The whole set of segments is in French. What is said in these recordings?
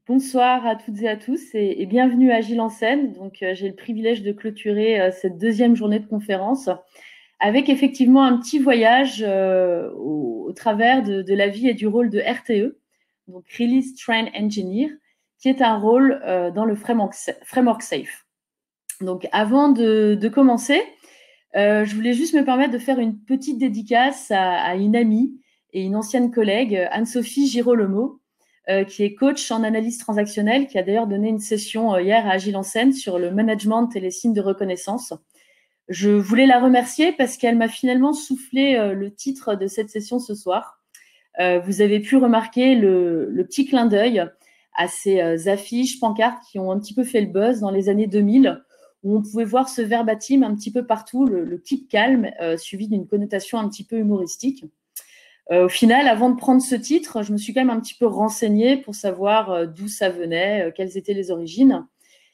Bonsoir à toutes et à tous et bienvenue à Agile en scène. Donc, j'ai le privilège de clôturer cette deuxième journée de conférence avec effectivement un petit voyage au travers de la vie et du rôle de RTE, donc Release Train Engineer, qui est un rôle dans le framework Safe. Donc, avant de commencer, je voulais juste me permettre de faire une petite dédicace à une amie et une ancienne collègue, Anne-Sophie Girolamo, qui est coach en analyse transactionnelle, qui a d'ailleurs donné une session hier à Agile en scène sur le management et les signes de reconnaissance. Je voulais la remercier parce qu'elle m'a finalement soufflé le titre de cette session ce soir. Vous avez pu remarquer le petit clin d'œil à ces affiches, pancartes qui ont un petit peu fait le buzz dans les années 2000, où on pouvait voir ce verbatim un petit peu partout, le keep calm, suivi d'une connotation un petit peu humoristique. Au final, avant de prendre ce titre, je me suis quand même un petit peu renseignée pour savoir d'où ça venait, quelles étaient les origines.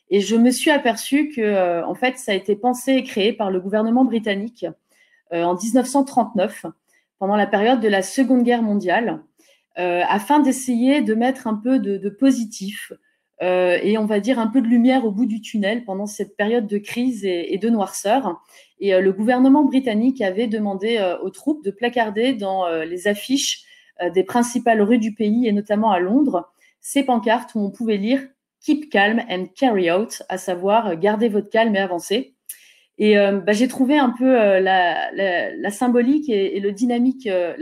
Et je me suis aperçue que, en fait, ça a été pensé et créé par le gouvernement britannique en 1939, pendant la période de la Seconde Guerre mondiale, afin d'essayer de mettre un peu de positif et on va dire un peu de lumière au bout du tunnel pendant cette période de crise et de noirceur. Et le gouvernement britannique avait demandé aux troupes de placarder dans les affiches des principales rues du pays, et notamment à Londres, ces pancartes où on pouvait lire Keep calm and carry out, à savoir gardez votre calme et avancez. Et j'ai trouvé un peu la symbolique et la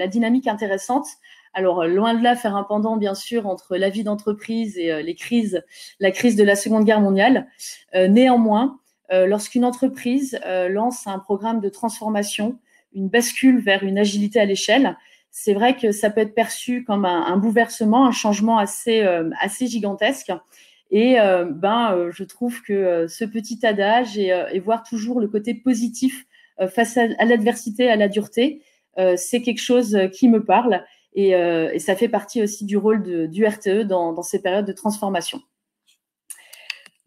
dynamique intéressante. Alors, loin de là, faire un pendant, bien sûr, entre la vie d'entreprise et la crise de la Seconde Guerre mondiale. Néanmoins, lorsqu'une entreprise lance un programme de transformation, une bascule vers une agilité à l'échelle, c'est vrai que ça peut être perçu comme un bouleversement, un changement assez gigantesque. Et je trouve que ce petit adage et voir toujours le côté positif face à l'adversité, à la dureté, c'est quelque chose qui me parle et ça fait partie aussi du rôle du RTE dans ces périodes de transformation.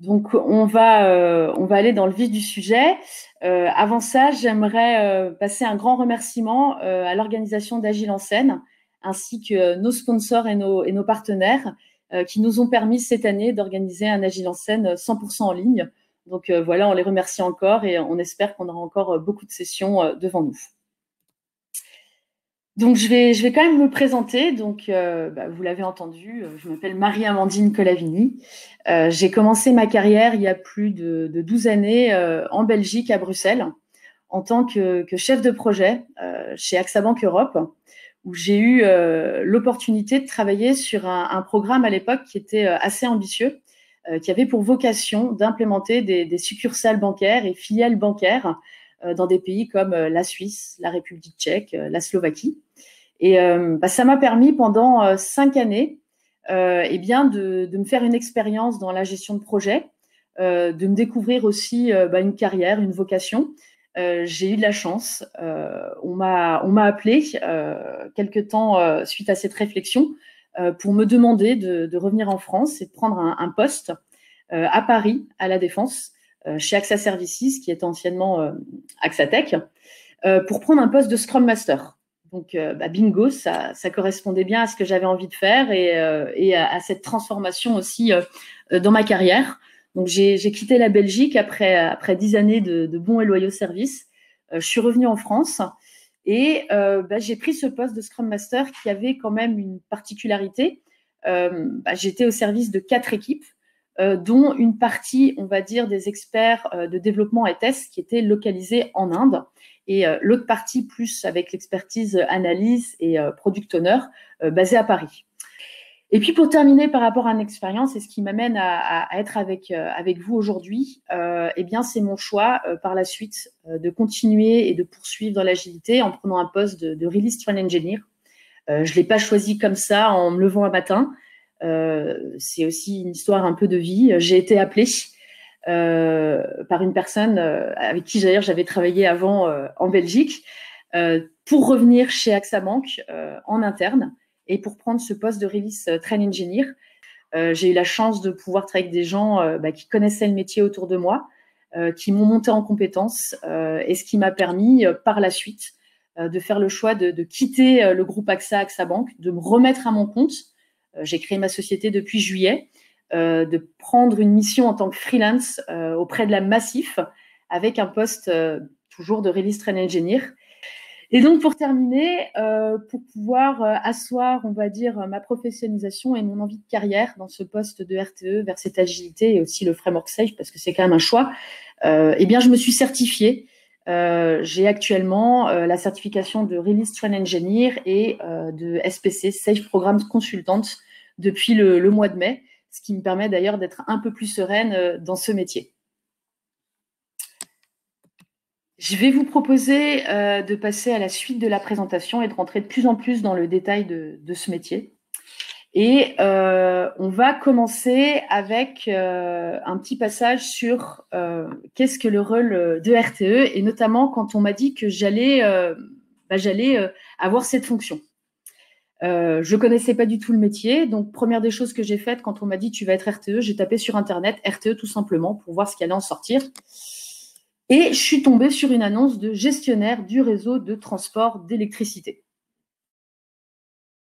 Donc, on va aller dans le vif du sujet. Avant ça, j'aimerais passer un grand remerciement à l'organisation d'Agile en scène, ainsi que nos sponsors et nos partenaires qui nous ont permis cette année d'organiser un Agile en scène 100% en ligne. Donc voilà, on les remercie encore et on espère qu'on aura encore beaucoup de sessions devant nous. Donc, je vais quand même me présenter. Donc, vous l'avez entendu, je m'appelle Marie-Amandine Colavini. J'ai commencé ma carrière il y a plus de 12 années en Belgique, à Bruxelles, en tant que chef de projet chez AXA Bank Europe, où j'ai eu l'opportunité de travailler sur un programme à l'époque qui était assez ambitieux, qui avait pour vocation d'implémenter des succursales bancaires et filiales bancaires dans des pays comme la Suisse, la République tchèque, la Slovaquie. Et ça m'a permis pendant 5 années de me faire une expérience dans la gestion de projet, de me découvrir aussi une carrière, une vocation. J'ai eu de la chance. On m'a appelé quelque temps suite à cette réflexion pour me demander de revenir en France et de prendre un poste à Paris, à La Défense, chez AXA Services, qui était anciennement AXA Tech, pour prendre un poste de Scrum Master. Donc, bingo, ça correspondait bien à ce que j'avais envie de faire et à cette transformation aussi dans ma carrière. Donc, j'ai quitté la Belgique après 10 années de bons et loyaux services. Je suis revenue en France et j'ai pris ce poste de Scrum Master qui avait quand même une particularité. J'étais au service de 4 équipes, dont une partie, on va dire, des experts de développement et tests qui étaient localisés en Inde, et l'autre partie plus avec l'expertise analyse et product owner basée à Paris. Et puis pour terminer par rapport à une expérience, et ce qui m'amène à être avec vous aujourd'hui, c'est mon choix par la suite de continuer et de poursuivre dans l'agilité en prenant un poste de Release Train Engineer. Je ne l'ai pas choisi comme ça en me levant un matin. C'est aussi une histoire un peu de vie. J'ai été appelée par une personne avec qui d'ailleurs j'avais travaillé avant en Belgique pour revenir chez AXA Bank en interne et pour prendre ce poste de Release Train Engineer. J'ai eu la chance de pouvoir travailler avec des gens qui connaissaient le métier autour de moi, qui m'ont monté en compétences et ce qui m'a permis par la suite de faire le choix de quitter le groupe AXA Bank, de me remettre à mon compte. J'ai créé ma société depuis juillet de prendre une mission en tant que freelance auprès de la Massif, avec un poste toujours de Release Train Engineer. Et donc, pour terminer, pour pouvoir asseoir, on va dire, ma professionnalisation et mon envie de carrière dans ce poste de RTE vers cette agilité et aussi le framework Safe, parce que c'est quand même un choix, eh bien, je me suis certifiée. J'ai actuellement la certification de Release Train Engineer et de SPC, Safe Program Consultant, depuis le mois de mai, ce qui me permet d'ailleurs d'être un peu plus sereine dans ce métier. Je vais vous proposer de passer à la suite de la présentation et de rentrer de plus en plus dans le détail de ce métier. Et on va commencer avec un petit passage sur qu'est-ce que le rôle de RTE, et notamment quand on m'a dit que j'allais avoir cette fonction. Je ne connaissais pas du tout le métier, donc première des choses que j'ai faites quand on m'a dit tu vas être RTE, j'ai tapé sur Internet RTE tout simplement pour voir ce qui allait en sortir. Et je suis tombée sur une annonce de gestionnaire du réseau de transport d'électricité.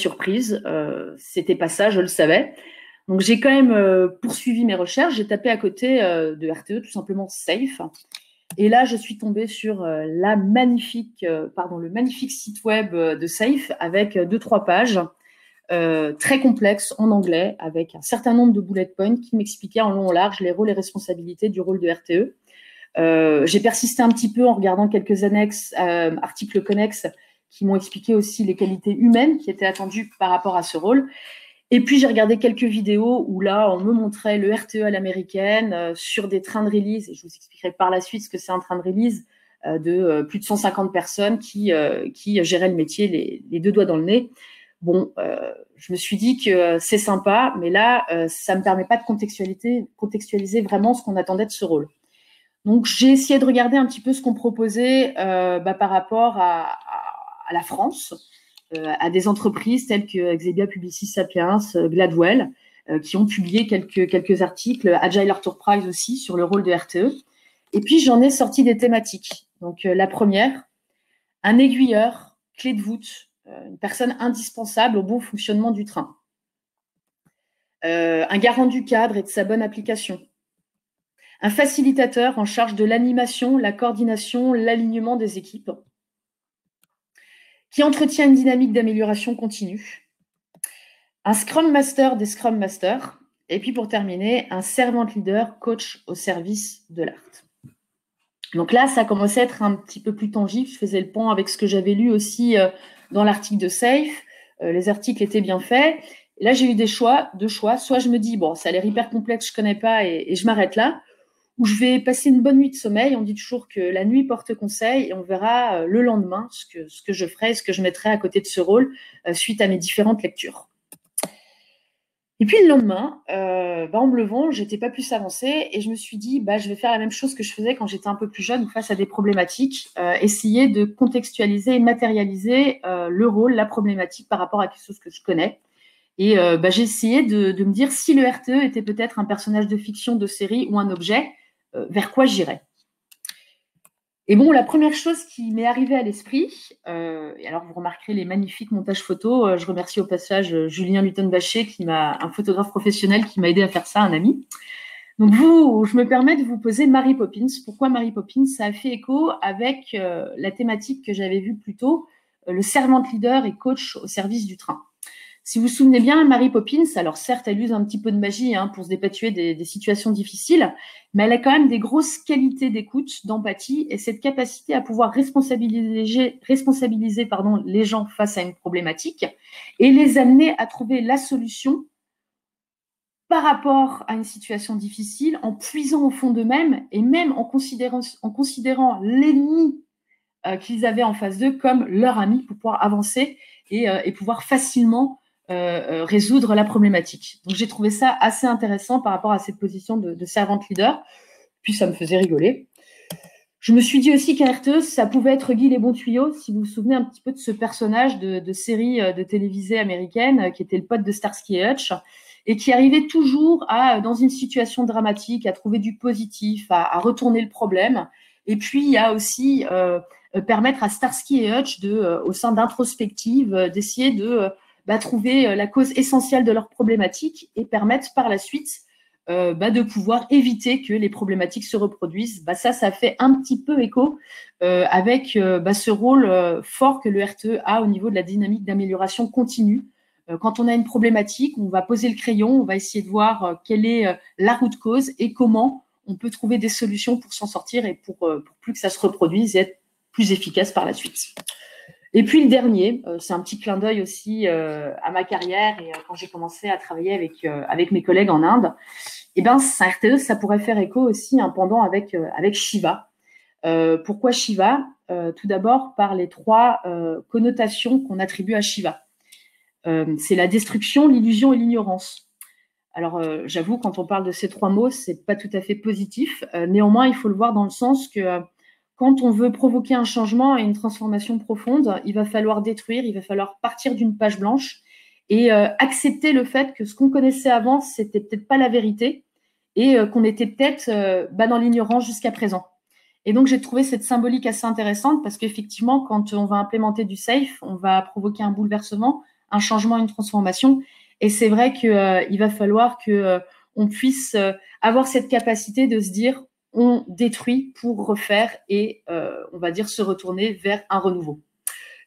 Surprise, c'était pas ça, je le savais. Donc j'ai quand même poursuivi mes recherches, j'ai tapé à côté de RTE, tout simplement Safe. Et là, je suis tombée sur le magnifique site web de Safe avec 2-3 pages très complexes en anglais, avec un certain nombre de bullet points qui m'expliquaient en long et en large les rôles et responsabilités du rôle de RTE. J'ai persisté un petit peu en regardant quelques annexes, articles connexes qui m'ont expliqué aussi les qualités humaines qui étaient attendues par rapport à ce rôle. Et puis, j'ai regardé quelques vidéos où là, on me montrait le RTE à l'américaine sur des trains de release. Et je vous expliquerai par la suite ce que c'est un train de release de plus de 150 personnes qui géraient le métier les deux doigts dans le nez. Bon, je me suis dit que c'est sympa, mais là, ça ne me permet pas de contextualiser vraiment ce qu'on attendait de ce rôle. Donc, j'ai essayé de regarder un petit peu ce qu'on proposait par rapport à la France, à des entreprises telles que Xebia, Publicis Sapiens, Gladwell, qui ont publié quelques articles, Agile Enterprise aussi, sur le rôle de RTE. Et puis, j'en ai sorti des thématiques. Donc, la première, un aiguilleur, clé de voûte, une personne indispensable au bon fonctionnement du train. Un garant du cadre et de sa bonne application. Un facilitateur en charge de l'animation, la coordination, l'alignement des équipes, qui entretient une dynamique d'amélioration continue. Un Scrum Master des Scrum Masters. Et puis pour terminer, un Servant Leader, coach au service de l'art. Donc là, ça commençait à être un petit peu plus tangible. Je faisais le pont avec ce que j'avais lu aussi dans l'article de Safe. Les articles étaient bien faits. Et là, j'ai eu deux choix. Soit je me dis, bon, ça a l'air hyper complexe, je ne connais pas et je m'arrête là. Ou je vais passer une bonne nuit de sommeil. On dit toujours que la nuit porte conseil et on verra le lendemain ce que je ferai, ce que je mettrai à côté de ce rôle suite à mes différentes lectures. Et puis le lendemain, en me levant, je n'étais pas plus avancée et je me suis dit, je vais faire la même chose que je faisais quand j'étais un peu plus jeune face à des problématiques, essayer de contextualiser et matérialiser le rôle, la problématique par rapport à quelque chose que je connais. Et j'ai essayé de me dire si le RTE était peut-être un personnage de fiction, de série ou un objet, vers quoi j'irais. Et bon, la première chose qui m'est arrivée à l'esprit, et alors vous remarquerez les magnifiques montages photos, je remercie au passage Julien Luton-Baché, un photographe professionnel qui m'a aidé à faire ça, un ami. Donc je me permets de vous poser Mary Poppins. Pourquoi Mary Poppins? Ça a fait écho avec la thématique que j'avais vue plus tôt, le servant leader et coach au service du train. Si vous vous souvenez bien, Mary Poppins, alors certes, elle use un petit peu de magie pour se dépatouiller des situations difficiles, mais elle a quand même des grosses qualités d'écoute, d'empathie, et cette capacité à pouvoir responsabiliser les gens face à une problématique et les amener à trouver la solution par rapport à une situation difficile, en puisant au fond d'eux-mêmes et même en considérant l'ennemi qu'ils avaient en face d'eux comme leur ami pour pouvoir avancer et pouvoir facilement résoudre la problématique. Donc, j'ai trouvé ça assez intéressant par rapport à cette position de servant leader. Puis, ça me faisait rigoler. Je me suis dit aussi qu'un RTE, ça pouvait être Guy les bons tuyaux, si vous vous souvenez un petit peu de ce personnage de série de télévisée américaine qui était le pote de Starsky et Hutch et qui arrivait toujours dans une situation dramatique, à trouver du positif, à retourner le problème. Et puis, à aussi permettre à Starsky et Hutch, au sein d'introspective, d'essayer de trouver la cause essentielle de leurs problématiques et permettre par la suite de pouvoir éviter que les problématiques se reproduisent. Ça fait un petit peu écho avec ce rôle fort que le RTE a au niveau de la dynamique d'amélioration continue. Quand on a une problématique, on va poser le crayon, on va essayer de voir quelle est la root cause et comment on peut trouver des solutions pour s'en sortir et pour plus que ça se reproduise et être plus efficace par la suite. Et puis le dernier, c'est un petit clin d'œil aussi à ma carrière et quand j'ai commencé à travailler avec mes collègues en Inde, ça RTE, ça pourrait faire écho aussi un pendant avec Shiva. Pourquoi Shiva? Tout d'abord par les 3 connotations qu'on attribue à Shiva. C'est la destruction, l'illusion et l'ignorance. Alors, j'avoue, quand on parle de ces 3 mots, c'est pas tout à fait positif. Néanmoins, il faut le voir dans le sens que quand on veut provoquer un changement et une transformation profonde, il va falloir détruire, il va falloir partir d'une page blanche et accepter le fait que ce qu'on connaissait avant, c'était peut-être pas la vérité et qu'on était peut-être dans l'ignorance jusqu'à présent. Et donc, j'ai trouvé cette symbolique assez intéressante parce qu'effectivement, quand on va implémenter du SAFe, on va provoquer un bouleversement, un changement, une transformation. Et c'est vrai qu'il va falloir qu'on puisse avoir cette capacité de se dire on détruit pour refaire et on va dire se retourner vers un renouveau.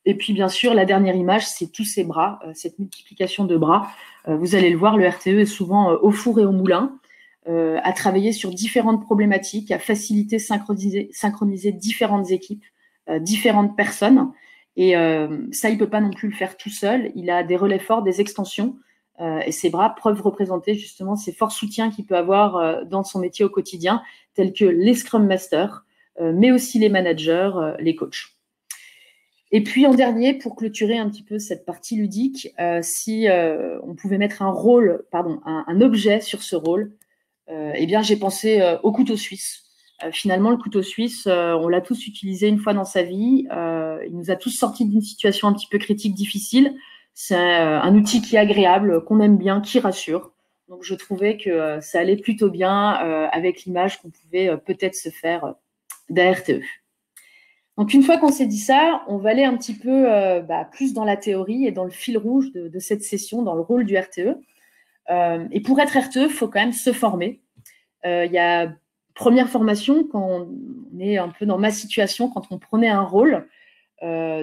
Et puis, bien sûr, la dernière image, c'est tous ces bras, cette multiplication de bras. Vous allez le voir, le RTE est souvent au four et au moulin, à travailler sur différentes problématiques, à faciliter, synchroniser différentes équipes, différentes personnes. Et ça, il ne peut pas non plus le faire tout seul. Il a des relais forts, des extensions. Et ces bras peuvent représenter justement ces forts soutiens qu'il peut avoir dans son métier au quotidien, tels que les Scrum Masters, mais aussi les managers, les coachs. Et puis en dernier, pour clôturer un petit peu cette partie ludique, si on pouvait mettre un objet sur ce rôle, j'ai pensé au couteau suisse. Finalement, le couteau suisse, on l'a tous utilisé une fois dans sa vie. Il nous a tous sortis d'une situation un petit peu critique, difficile. C'est un outil qui est agréable, qu'on aime bien, qui rassure. Donc, je trouvais que ça allait plutôt bien avec l'image qu'on pouvait peut-être se faire d'un RTE. Donc, une fois qu'on s'est dit ça, on va aller un petit peu plus dans la théorie et dans le fil rouge de cette session, dans le rôle du RTE. Et pour être RTE, il faut quand même se former. Il y a première formation, quand on est un peu dans ma situation, quand on prenait un rôle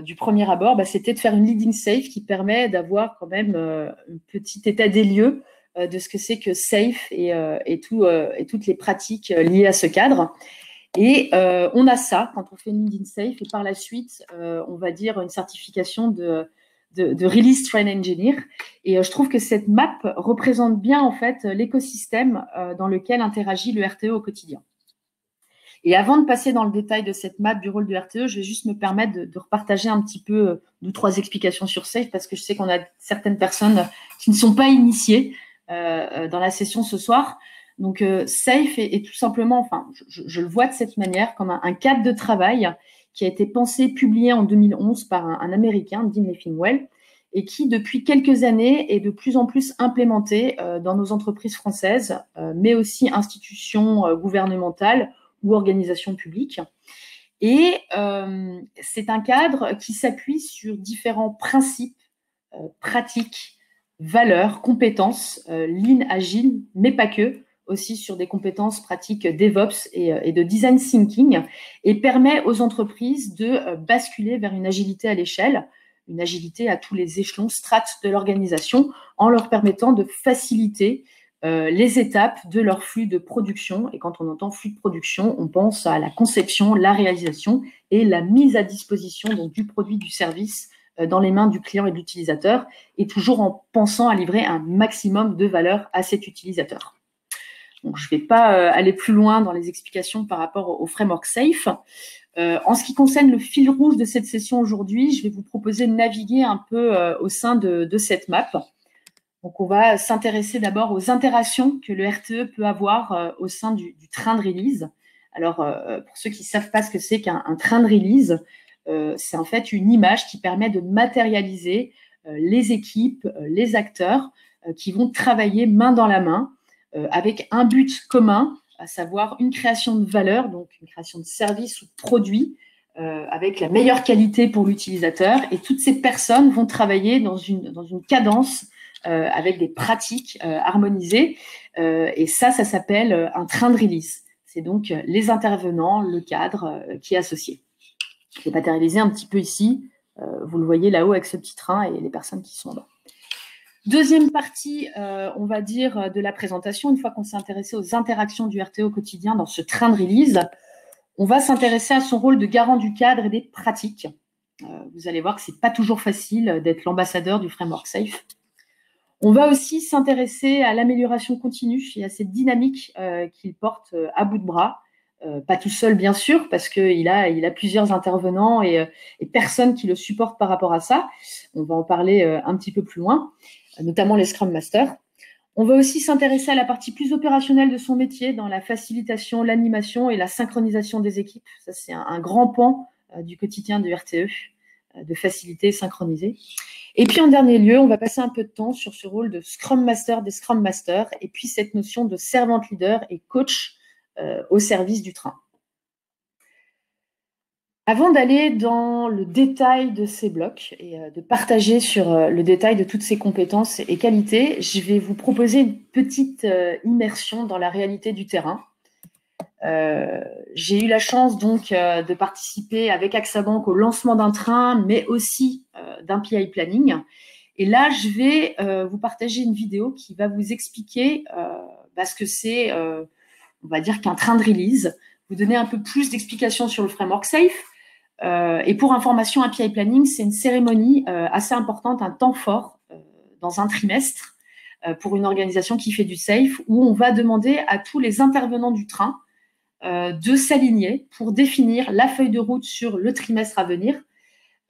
du premier abord, c'était de faire une leading safe qui permet d'avoir quand même un petit état des lieux de ce que c'est que safe et toutes les pratiques liées à ce cadre. Et on a ça quand on fait une leading safe et par la suite, on va dire une certification de Release Train Engineer. Et je trouve que cette map représente bien en fait l'écosystème dans lequel interagit le RTE au quotidien. Et avant de passer dans le détail de cette map du rôle du RTE, je vais juste me permettre de repartager un petit peu 2 ou 3 explications sur SAFe parce que je sais qu'on a certaines personnes qui ne sont pas initiées dans la session ce soir. Donc, SAFe est tout simplement, je le vois de cette manière, comme un cadre de travail qui a été pensé, publié en 2011 par un Américain, Dean Leffingwell, et qui, depuis quelques années, est de plus en plus implémenté dans nos entreprises françaises, mais aussi institutions gouvernementales ou organisations publiques. Et c'est un cadre qui s'appuie sur différents principes, pratiques, valeurs, compétences, lean, agile, mais pas que, aussi sur des compétences pratiques DevOps et de design thinking, et permet aux entreprises de basculer vers une agilité à l'échelle, une agilité à tous les échelons, strates de l'organisation, en leur permettant de faciliter les étapes de leur flux de production. Et quand on entend flux de production, on pense à la conception, la réalisation et la mise à disposition donc, du produit, du service dans les mains du client et de l'utilisateur, et toujours en pensant à livrer un maximum de valeur à cet utilisateur. Donc, je ne vais pas aller plus loin dans les explications par rapport au framework SAFe. En ce qui concerne le fil rouge de cette session aujourd'hui, je vais vous proposer de naviguer un peu au sein de cette map. Donc, on va s'intéresser d'abord aux interactions que le RTE peut avoir au sein du train de release. Alors, pour ceux qui ne savent pas ce que c'est qu'un train de release, c'est en fait une image qui permet de matérialiser les équipes, les acteurs qui vont travailler main dans la main avec un but commun, à savoir une création de valeur, donc une création de service ou de produit avec la meilleure qualité pour l'utilisateur. Et toutes ces personnes vont travailler dans une cadence avec des pratiques harmonisées. Et ça s'appelle un train de release. C'est donc les intervenants, le cadre qui est associé. Je vais matérialiser un petit peu ici. Vous le voyez là-haut avec ce petit train et les personnes qui sont là. Deuxième partie, on va dire, de la présentation, une fois qu'on s'est intéressé aux interactions du RTE au quotidien dans ce train de release, on va s'intéresser à son rôle de garant du cadre et des pratiques. Vous allez voir que ce n'est pas toujours facile d'être l'ambassadeur du framework SAFe. On va aussi s'intéresser à l'amélioration continue et à cette dynamique qu'il porte à bout de bras. Pas tout seul, bien sûr, parce qu'il a plusieurs intervenants et personnes qui le supportent par rapport à ça. On va en parler un petit peu plus loin, notamment les Scrum Masters. On va aussi s'intéresser à la partie plus opérationnelle de son métier, dans la facilitation, l'animation et la synchronisation des équipes. Ça, c'est un grand pan du quotidien du RTE, de faciliter et synchroniser. Et puis, en dernier lieu, on va passer un peu de temps sur ce rôle de Scrum Master des Scrum Masters, et puis cette notion de servant leader et coach au service du train. Avant d'aller dans le détail de ces blocs et de partager sur le détail de toutes ces compétences et qualités, je vais vous proposer une petite immersion dans la réalité du terrain. J'ai eu la chance donc de participer avec AXA Bank au lancement d'un train, mais aussi d'un PI Planning. Et là, je vais vous partager une vidéo qui va vous expliquer ce que c'est, on va dire, qu'un train de release, vous donner un peu plus d'explications sur le framework SAFe. Et pour information, un PI Planning, c'est une cérémonie assez importante, un temps fort dans un trimestre pour une organisation qui fait du SAFe, où on va demander à tous les intervenants du train de s'aligner pour définir la feuille de route sur le trimestre à venir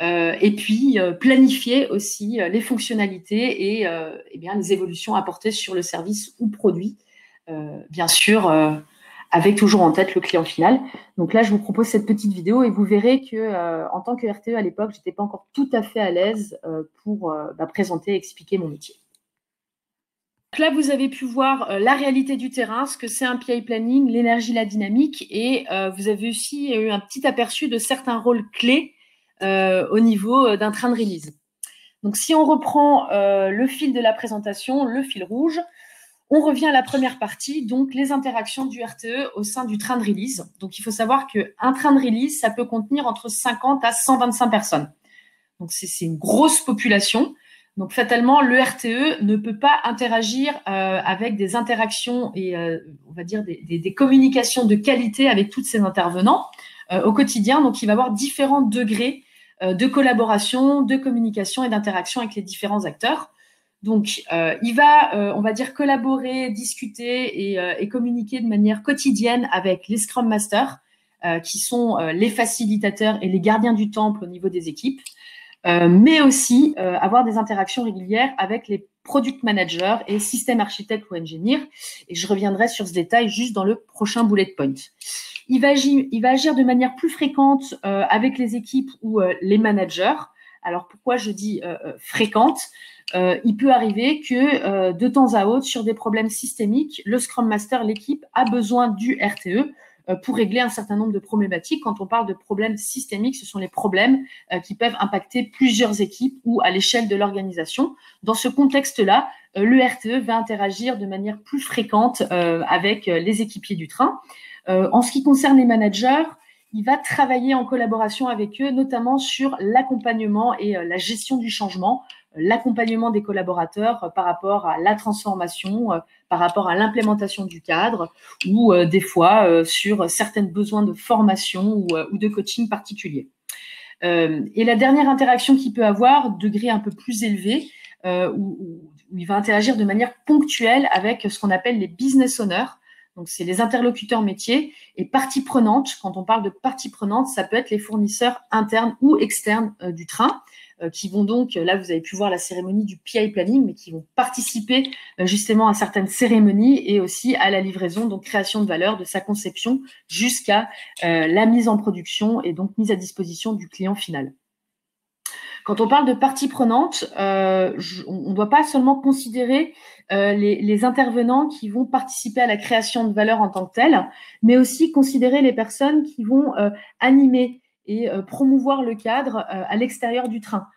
et puis planifier aussi les fonctionnalités et bien, les évolutions apportées sur le service ou produit, bien sûr, avec toujours en tête le client final. Donc là, je vous propose cette petite vidéo et vous verrez que en tant que RTE à l'époque, je n'étais pas encore tout à fait à l'aise pour présenter et expliquer mon métier. Donc là, vous avez pu voir la réalité du terrain, ce que c'est un PI Planning, l'énergie, la dynamique, et vous avez aussi eu un petit aperçu de certains rôles clés au niveau d'un train de release. Donc si on reprend le fil de la présentation, le fil rouge, on revient à la première partie, donc les interactions du RTE au sein du train de release. Donc il faut savoir qu'un train de release, ça peut contenir entre 50 à 125 personnes. Donc c'est une grosse population. Donc fatalement, le RTE ne peut pas interagir avec des interactions et on va dire des communications de qualité avec tous ces intervenants au quotidien. Donc il va y avoir différents degrés de collaboration, de communication et d'interaction avec les différents acteurs. Donc il va, on va dire, collaborer, discuter et communiquer de manière quotidienne avec les Scrum Masters qui sont les facilitateurs et les gardiens du temple au niveau des équipes. Mais aussi avoir des interactions régulières avec les product managers et système architectes ou ingénieurs. Et je reviendrai sur ce détail juste dans le prochain bullet point. Il va agir de manière plus fréquente avec les équipes ou les managers. Alors, pourquoi je dis fréquente? Il peut arriver que de temps à autre, sur des problèmes systémiques, le Scrum Master, l'équipe, a besoin du RTE pour régler un certain nombre de problématiques. Quand on parle de problèmes systémiques, ce sont les problèmes qui peuvent impacter plusieurs équipes ou à l'échelle de l'organisation. Dans ce contexte-là, le RTE va interagir de manière plus fréquente avec les équipiers du train. En ce qui concerne les managers, il va travailler en collaboration avec eux, notamment sur l'accompagnement et la gestion du changement, l'accompagnement des collaborateurs par rapport à la transformation, par rapport à l'implémentation du cadre ou des fois sur certains besoins de formation ou de coaching particulier. Et la dernière interaction qu'il peut avoir, degré un peu plus élevé, où il va interagir de manière ponctuelle avec ce qu'on appelle les business owners. Donc, c'est les interlocuteurs métiers et parties prenantes. Quand on parle de parties prenantes, ça peut être les fournisseurs internes ou externes du train qui vont donc, là, vous avez pu voir la cérémonie du PI Planning, mais qui vont participer justement à certaines cérémonies et aussi à la livraison, donc création de valeur de sa conception jusqu'à la mise en production et donc mise à disposition du client final. Quand on parle de parties prenantes, on ne doit pas seulement considérer les intervenants qui vont participer à la création de valeur en tant que telle, mais aussi considérer les personnes qui vont animer et promouvoir le cadre à l'extérieur du train.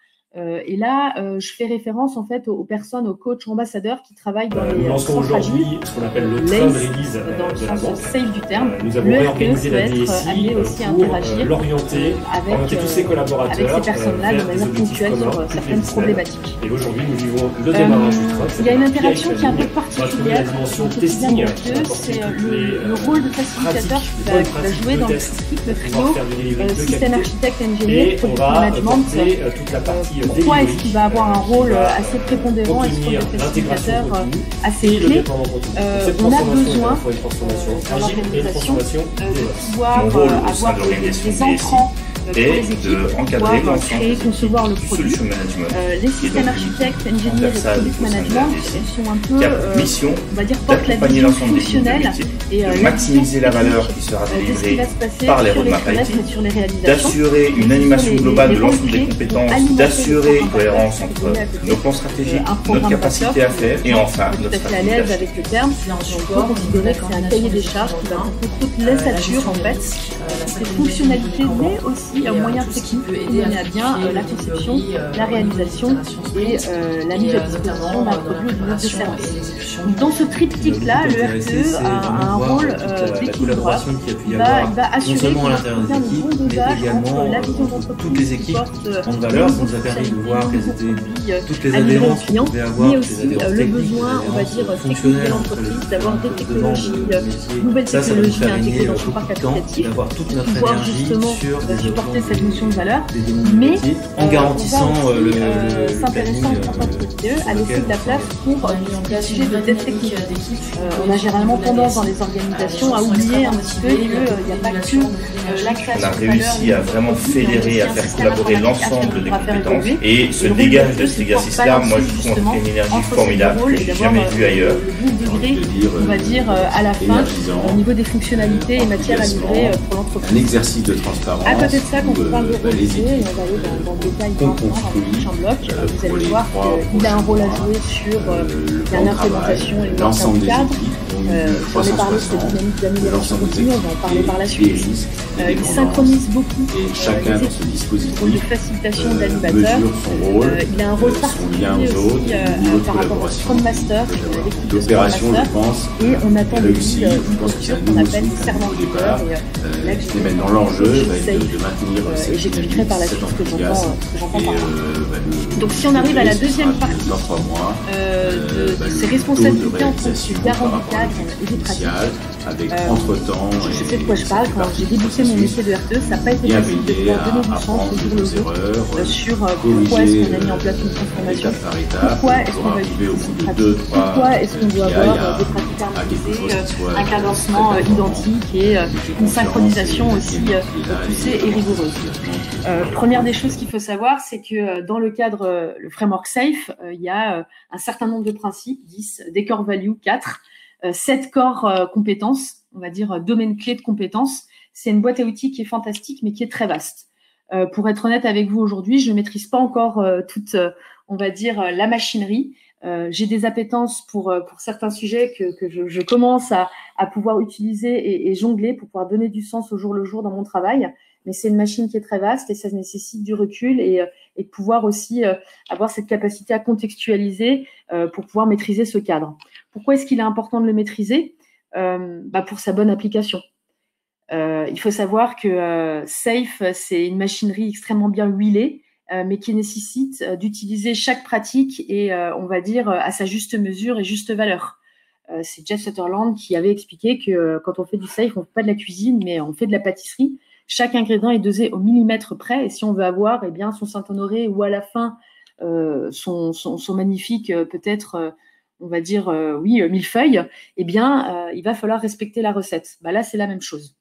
Et là, je fais référence en fait aux personnes, aux coachs ambassadeurs qui travaillent dans les centres agiles, ce qu'on appelle le train de release dans le de la sens safe du terme. Nous avons réorganisé la DSI pour l'orienter, orienter tous ses collaborateurs avec ces personnes-là de manière ponctuelle sur certaines problématiques. Et aujourd'hui, nous vivons le démarrage du train. Il y a une interaction qui est un peu particulière. La dimension testing, c'est le rôle de facilitateur qui va jouer dans le trio système architecte engineer product management. Toute la partie pourquoi est-ce qu'il va avoir un rôle assez prépondérant et ce facilitateur assez clé. On a besoin dans l'organisation de pouvoir avoir des entrants et de encadrer l'ensemble concevoir le produit. Les systèmes architectes, engineers et product management sont un peu, mission on va dire, d'accompagner l'ensemble des métiers, de maximiser la valeur qui sera délivrée par les roadmaps IT, d'assurer une animation globale de l'ensemble des compétences, d'assurer une cohérence entre nos plans stratégiques, notre capacité à faire et enfin notre stratégie. À l'aise avec le terme, on peut considérer que c'est un cahier des charges qui va comprendre toute l'ossature en fait, ces fonctionnalités, mais aussi un moyen technique pour mener à bien la conception, la réalisation et la mise à disposition d'un produit ou d'une offre de service. Donc, dans ce triptyque-là, le RTE a un rôle d'équilibreur. Il va assurer qu'il y a un bon dosage entre la vision d'entreprise, toutes les équipes en valeur, ça nous a permis de voir quelles étaient toutes les adhérences qu'on pouvait avoir, mais aussi le besoin, on va dire, technique de l'entreprise, d'avoir des technologies, nouvelles technologies intégrées dans son parc applicatif, d'avoir toute notre pouvoir énergie justement sur supporter cette notion de valeur, mais en garantissant le s'intéressant en tant que RTE à laisser de la place pour des sujets de test technique. On a généralement tendance dans les organisations à oublier un petit peu qu'il n'y a pas que la création. On a réussi à vraiment fédérer, à faire collaborer l'ensemble des compétences et ce dégage de cet exercice-là, moi je trouve une énergie formidable que j'ai jamais vue ailleurs. On va dire à la fin au niveau des fonctionnalités et matières à livrer pour l'entreprise. Un exercice de transparence. À côté de ça, quand on parle de rôle clé, on va aller dans le détail dans le prochain bloc, vous allez voir qu'il a un rôle à jouer sur l'implémentation et le maintien du cadre. J'en ai parlé de cette dynamique d'amélioration continue, on va en parler par la suite. Il synchronise beaucoup chacun dans ce dispositif de facilitation d'animateurs. Il a un rôle particulier aussi par rapport au Scrum Master, l'équipe de Scrum Master. Et on attend de lui une posture qu'on appelle servant leader. Et là, je vais mettre dans l'enjeu de maintenir et j'expliquerai par la suite ce que j'entends par là. Donc si on arrive à la deuxième partie de ces responsabilités en tant que garant du cadre et des pratiques, avec entre-temps, je sais de quoi je parle. Quand j'ai débuté mon métier de RTE, ça n'a pas été facile de pouvoir donner du sens au jour le jour sur pourquoi est-ce qu'on a mis en place une transformation, pourquoi est-ce qu'on va utiliser cette pratique, pourquoi est-ce qu'on doit avoir des pratiques harmonisées, un cadencement identique et une synchronisation aussi poussée et rigoureuse. Première des choses qu'il faut savoir, c'est que dans le cadre, le framework SAFe, il y a un certain nombre de principes, 10, des core values, 4, 7 corps compétences, on va dire domaine clé de compétences. C'est une boîte à outils qui est fantastique, mais qui est très vaste. Pour être honnête avec vous aujourd'hui, je ne maîtrise pas encore toute, on va dire, la machinerie. J'ai des appétences pour certains sujets que je commence à pouvoir utiliser et jongler pour pouvoir donner du sens au jour le jour dans mon travail. Mais c'est une machine qui est très vaste et ça nécessite du recul et de pouvoir aussi avoir cette capacité à contextualiser pour pouvoir maîtriser ce cadre. Pourquoi est-ce qu'il est important de le maîtriser ? Pour sa bonne application. Il faut savoir que SAFe, c'est une machinerie extrêmement bien huilée, mais qui nécessite d'utiliser chaque pratique et, on va dire, à sa juste mesure et juste valeur. C'est Jeff Sutherland qui avait expliqué que quand on fait du SAFe, on ne fait pas de la cuisine, mais on fait de la pâtisserie. Chaque ingrédient est dosé au millimètre près et si on veut avoir son Saint-Honoré ou à la fin son magnifique peut-être on va dire millefeuille, il va falloir respecter la recette. Là, c'est la même chose.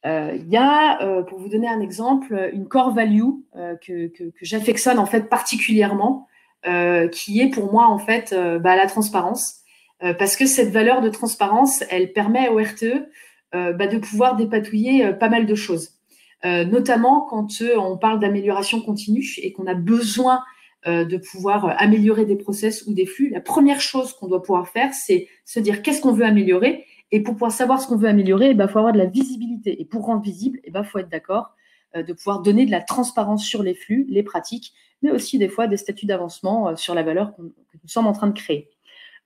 Il y a, pour vous donner un exemple, une core value que j'affectionne en fait particulièrement, qui est pour moi en fait la transparence, parce que cette valeur de transparence, elle permet au RTE de pouvoir dépatouiller pas mal de choses, notamment quand on parle d'amélioration continue et qu'on a besoin de pouvoir améliorer des process ou des flux. La première chose qu'on doit pouvoir faire, c'est se dire qu'est-ce qu'on veut améliorer. Et pour pouvoir savoir ce qu'on veut améliorer, il faut avoir de la visibilité. Et pour rendre visible, il faut être d'accord de pouvoir donner de la transparence sur les flux, les pratiques, mais aussi des fois des statuts d'avancement sur la valeur que nous sommes en train de créer.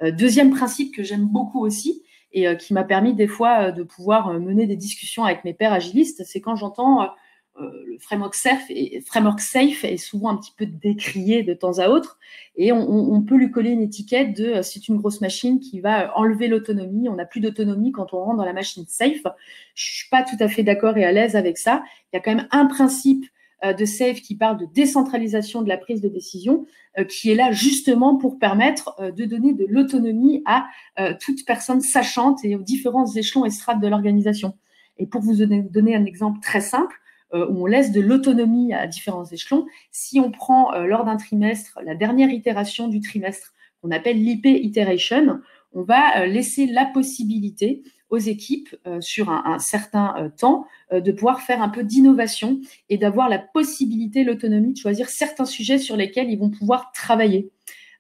Deuxième principe que j'aime beaucoup aussi, et qui m'a permis des fois de pouvoir mener des discussions avec mes pairs agilistes, c'est quand j'entends le framework safe est souvent un petit peu décrié de temps à autre, et on peut lui coller une étiquette de c'est une grosse machine qui va enlever l'autonomie, on n'a plus d'autonomie quand on rentre dans la machine safe. Je suis pas tout à fait d'accord et à l'aise avec ça. Il y a quand même un principe de safe qui parle de décentralisation de la prise de décision, qui est là justement pour permettre de donner de l'autonomie à toute personne sachante et aux différents échelons et strates de l'organisation. Et pour vous donner un exemple très simple, où on laisse de l'autonomie à différents échelons, si on prend lors d'un trimestre la dernière itération du trimestre, qu'on appelle l'IP iteration, on va laisser la possibilité aux équipes sur un certain temps de pouvoir faire un peu d'innovation et d'avoir la possibilité, l'autonomie de choisir certains sujets sur lesquels ils vont pouvoir travailler.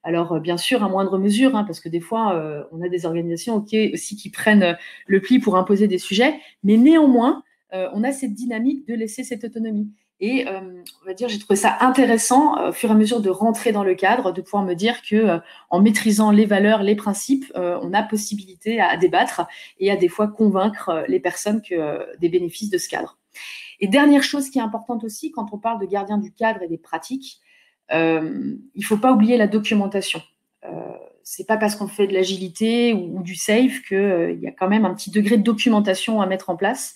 Alors, bien sûr, à moindre mesure, parce que des fois, on a des organisations aussi qui prennent le pli pour imposer des sujets, mais néanmoins, on a cette dynamique de laisser cette autonomie. Et on va dire, j'ai trouvé ça intéressant au fur et à mesure de rentrer dans le cadre, de pouvoir me dire que en maîtrisant les valeurs, les principes, on a possibilité à débattre et à des fois convaincre les personnes des bénéfices de ce cadre. Et dernière chose qui est importante aussi, quand on parle de gardien du cadre et des pratiques, il faut pas oublier la documentation. C'est pas parce qu'on fait de l'agilité ou du safe qu'il y a quand même un petit degré de documentation à mettre en place.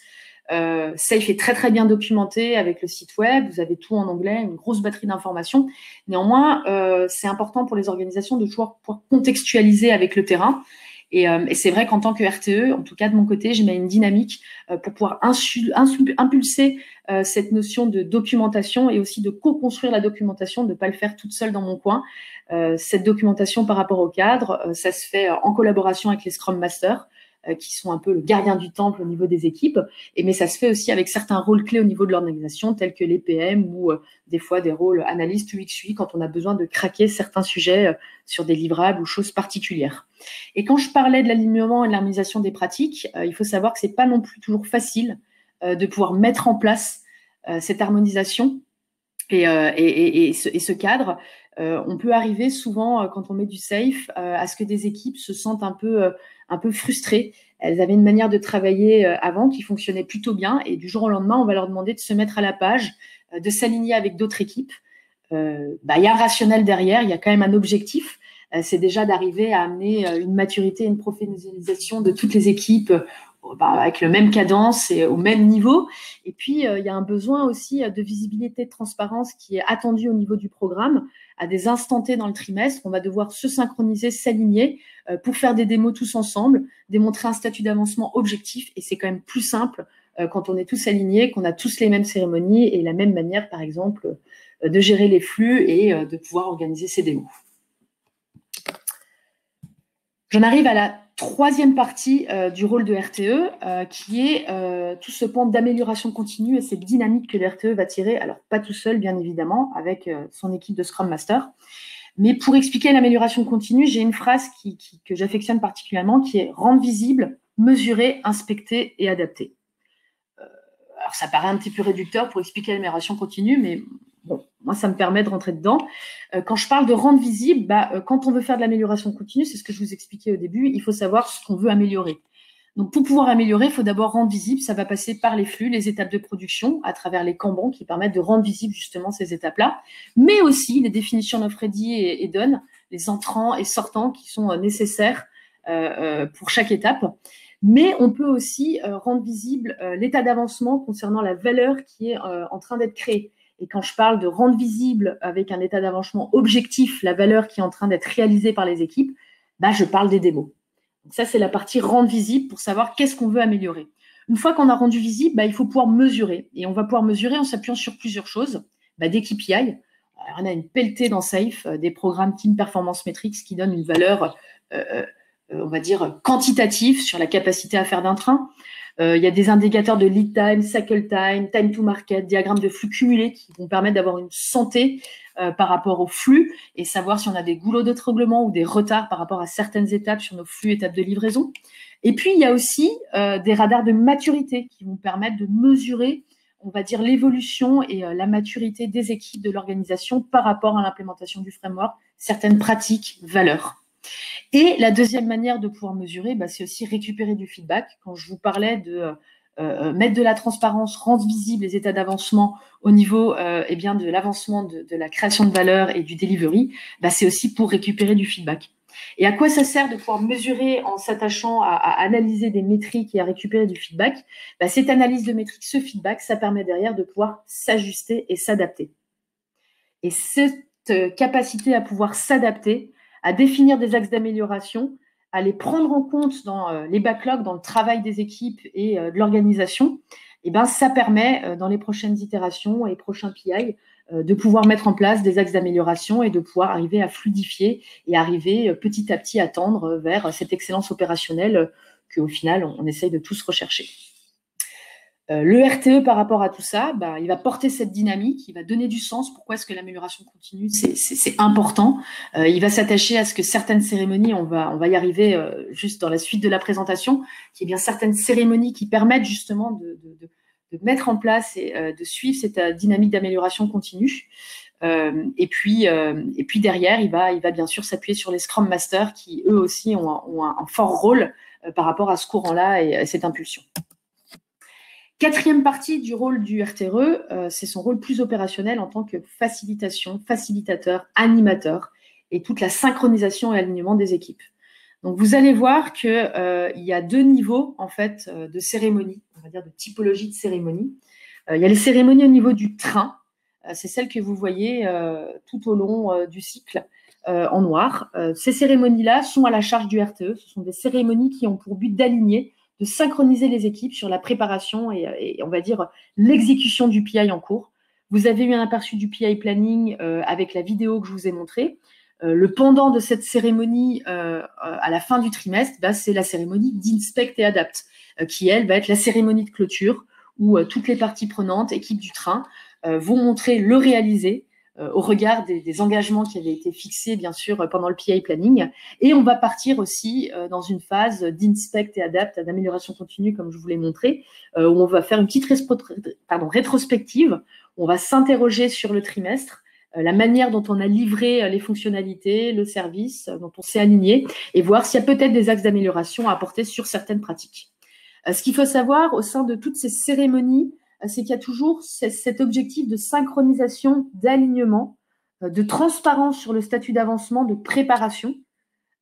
Safe est très très bien documenté avec le site web, vous avez tout en anglais, une grosse batterie d'informations. Néanmoins, c'est important pour les organisations de pouvoir contextualiser avec le terrain. Et c'est vrai qu'en tant que RTE, en tout cas de mon côté, je mets une dynamique pour pouvoir impulser cette notion de documentation et aussi de co-construire la documentation, de ne pas le faire toute seule dans mon coin. Cette documentation par rapport au cadre, ça se fait en collaboration avec les Scrum Masters, qui sont un peu le gardien du temple au niveau des équipes, mais ça se fait aussi avec certains rôles clés au niveau de l'organisation, tels que les PM ou des fois des rôles analystes ou XUI quand on a besoin de craquer certains sujets sur des livrables ou choses particulières. Et quand je parlais de l'alignement et de l'harmonisation des pratiques, il faut savoir que c'est pas non plus toujours facile de pouvoir mettre en place cette harmonisation et ce cadre. On peut arriver souvent, quand on met du safe, à ce que des équipes se sentent un peu frustrées. Elles avaient une manière de travailler avant qui fonctionnait plutôt bien et du jour au lendemain, on va leur demander de se mettre à la page, de s'aligner avec d'autres équipes. Y a un rationnel derrière, il y a quand même un objectif. C'est déjà d'arriver à amener une maturité, une professionnalisation de toutes les équipes avec le même cadence et au même niveau. Et puis, il y a un besoin aussi de visibilité, de transparence qui est attendu au niveau du programme. À des instants T dans le trimestre, on va devoir se synchroniser, s'aligner pour faire des démos tous ensemble, démontrer un statut d'avancement objectif. Et c'est quand même plus simple quand on est tous alignés, qu'on a tous les mêmes cérémonies et la même manière, par exemple, de gérer les flux et de pouvoir organiser ces démos. J'en arrive à la troisième partie du rôle de RTE, qui est tout ce pan d'amélioration continue et cette dynamique que le RTE va tirer, alors pas tout seul bien évidemment, avec son équipe de Scrum Master. Mais pour expliquer l'amélioration continue, j'ai une phrase que j'affectionne particulièrement, qui est « rendre visible, mesurer, inspecter et adapter ». Alors ça paraît un petit peu réducteur pour expliquer l'amélioration continue, mais bon, moi, ça me permet de rentrer dedans. Quand je parle de rendre visible, quand on veut faire de l'amélioration continue, c'est ce que je vous expliquais au début, il faut savoir ce qu'on veut améliorer. Donc, pour pouvoir améliorer, il faut d'abord rendre visible. Ça va passer par les flux, les étapes de production, à travers les Kanban qui permettent de rendre visible justement ces étapes-là, mais aussi les définitions of ready et done, les entrants et sortants qui sont nécessaires pour chaque étape. Mais on peut aussi rendre visible l'état d'avancement concernant la valeur qui est en train d'être créée. Et quand je parle de rendre visible avec un état d'avancement objectif la valeur qui est en train d'être réalisée par les équipes, je parle des démos. Donc ça, c'est la partie rendre visible pour savoir qu'est-ce qu'on veut améliorer. Une fois qu'on a rendu visible, il faut pouvoir mesurer. Et on va pouvoir mesurer en s'appuyant sur plusieurs choses. Des KPI. Alors, on a une pelletée dans Safe, des programmes Team Performance Metrics qui donnent une valeur, on va dire, quantitative sur la capacité à faire d'un train. Il y a des indicateurs de lead time, cycle time, time to market, diagrammes de flux cumulés qui vont permettre d'avoir une santé par rapport au flux et savoir si on a des goulots d'étranglement ou des retards par rapport à certaines étapes sur nos flux, étapes de livraison. Et puis, il y a aussi des radars de maturité qui vont permettre de mesurer, on va dire, l'évolution et la maturité des équipes de l'organisation par rapport à l'implémentation du framework, certaines pratiques, valeurs. Et la deuxième manière de pouvoir mesurer, c'est aussi récupérer du feedback. Quand je vous parlais de mettre de la transparence, rendre visibles les états d'avancement au niveau de l'avancement de la création de valeur et du delivery, c'est aussi pour récupérer du feedback. Et à quoi ça sert de pouvoir mesurer en s'attachant à analyser des métriques et à récupérer du feedback? Cette analyse de métriques, ce feedback, ça permet derrière de pouvoir s'ajuster et s'adapter. Et cette capacité à pouvoir s'adapter, à définir des axes d'amélioration, à les prendre en compte dans les backlogs, dans le travail des équipes et de l'organisation, ça permet dans les prochaines itérations et les prochains PI de pouvoir mettre en place des axes d'amélioration et de pouvoir arriver à fluidifier et arriver petit à petit à tendre vers cette excellence opérationnelle qu'au final, on essaye de tous rechercher. Le RTE, par rapport à tout ça, il va porter cette dynamique, il va donner du sens. Pourquoi est-ce que l'amélioration continue, c'est important. Il va s'attacher à ce que certaines cérémonies, on va y arriver juste dans la suite de la présentation, qu'il y ait bien certaines cérémonies qui permettent justement de mettre en place et de suivre cette dynamique d'amélioration continue. Et puis derrière, il va bien sûr s'appuyer sur les Scrum Masters qui, eux aussi, ont un fort rôle par rapport à ce courant-là et à cette impulsion. Quatrième partie du rôle du RTRE, c'est son rôle plus opérationnel en tant que facilitateur, animateur et toute la synchronisation et alignement des équipes. Donc, vous allez voir qu'il y a deux niveaux en fait de cérémonie, on va dire de typologie de cérémonie. Il y a les cérémonies au niveau du train, c'est celles que vous voyez tout au long du cycle en noir. Ces cérémonies-là sont à la charge du RTE. Ce sont des cérémonies qui ont pour but d'aligner, de synchroniser les équipes sur la préparation et on va dire l'exécution du PI en cours. Vous avez eu un aperçu du PI planning avec la vidéo que je vous ai montrée. Le pendant de cette cérémonie à la fin du trimestre, c'est la cérémonie d'Inspect et Adapt, qui, elle, va être la cérémonie de clôture où toutes les parties prenantes, équipes du train, vont montrer le réalisé au regard des engagements qui avaient été fixés, bien sûr, pendant le PI planning. Et on va partir aussi dans une phase d'Inspect et Adapt, d'amélioration continue, comme je vous l'ai montré, où on va faire une petite rétrospective, où on va s'interroger sur le trimestre, la manière dont on a livré les fonctionnalités, le service, dont on s'est aligné, et voir s'il y a peut-être des axes d'amélioration à apporter sur certaines pratiques. Ce qu'il faut savoir au sein de toutes ces cérémonies, c'est qu'il y a toujours cet objectif de synchronisation, d'alignement, de transparence sur le statut d'avancement, de préparation,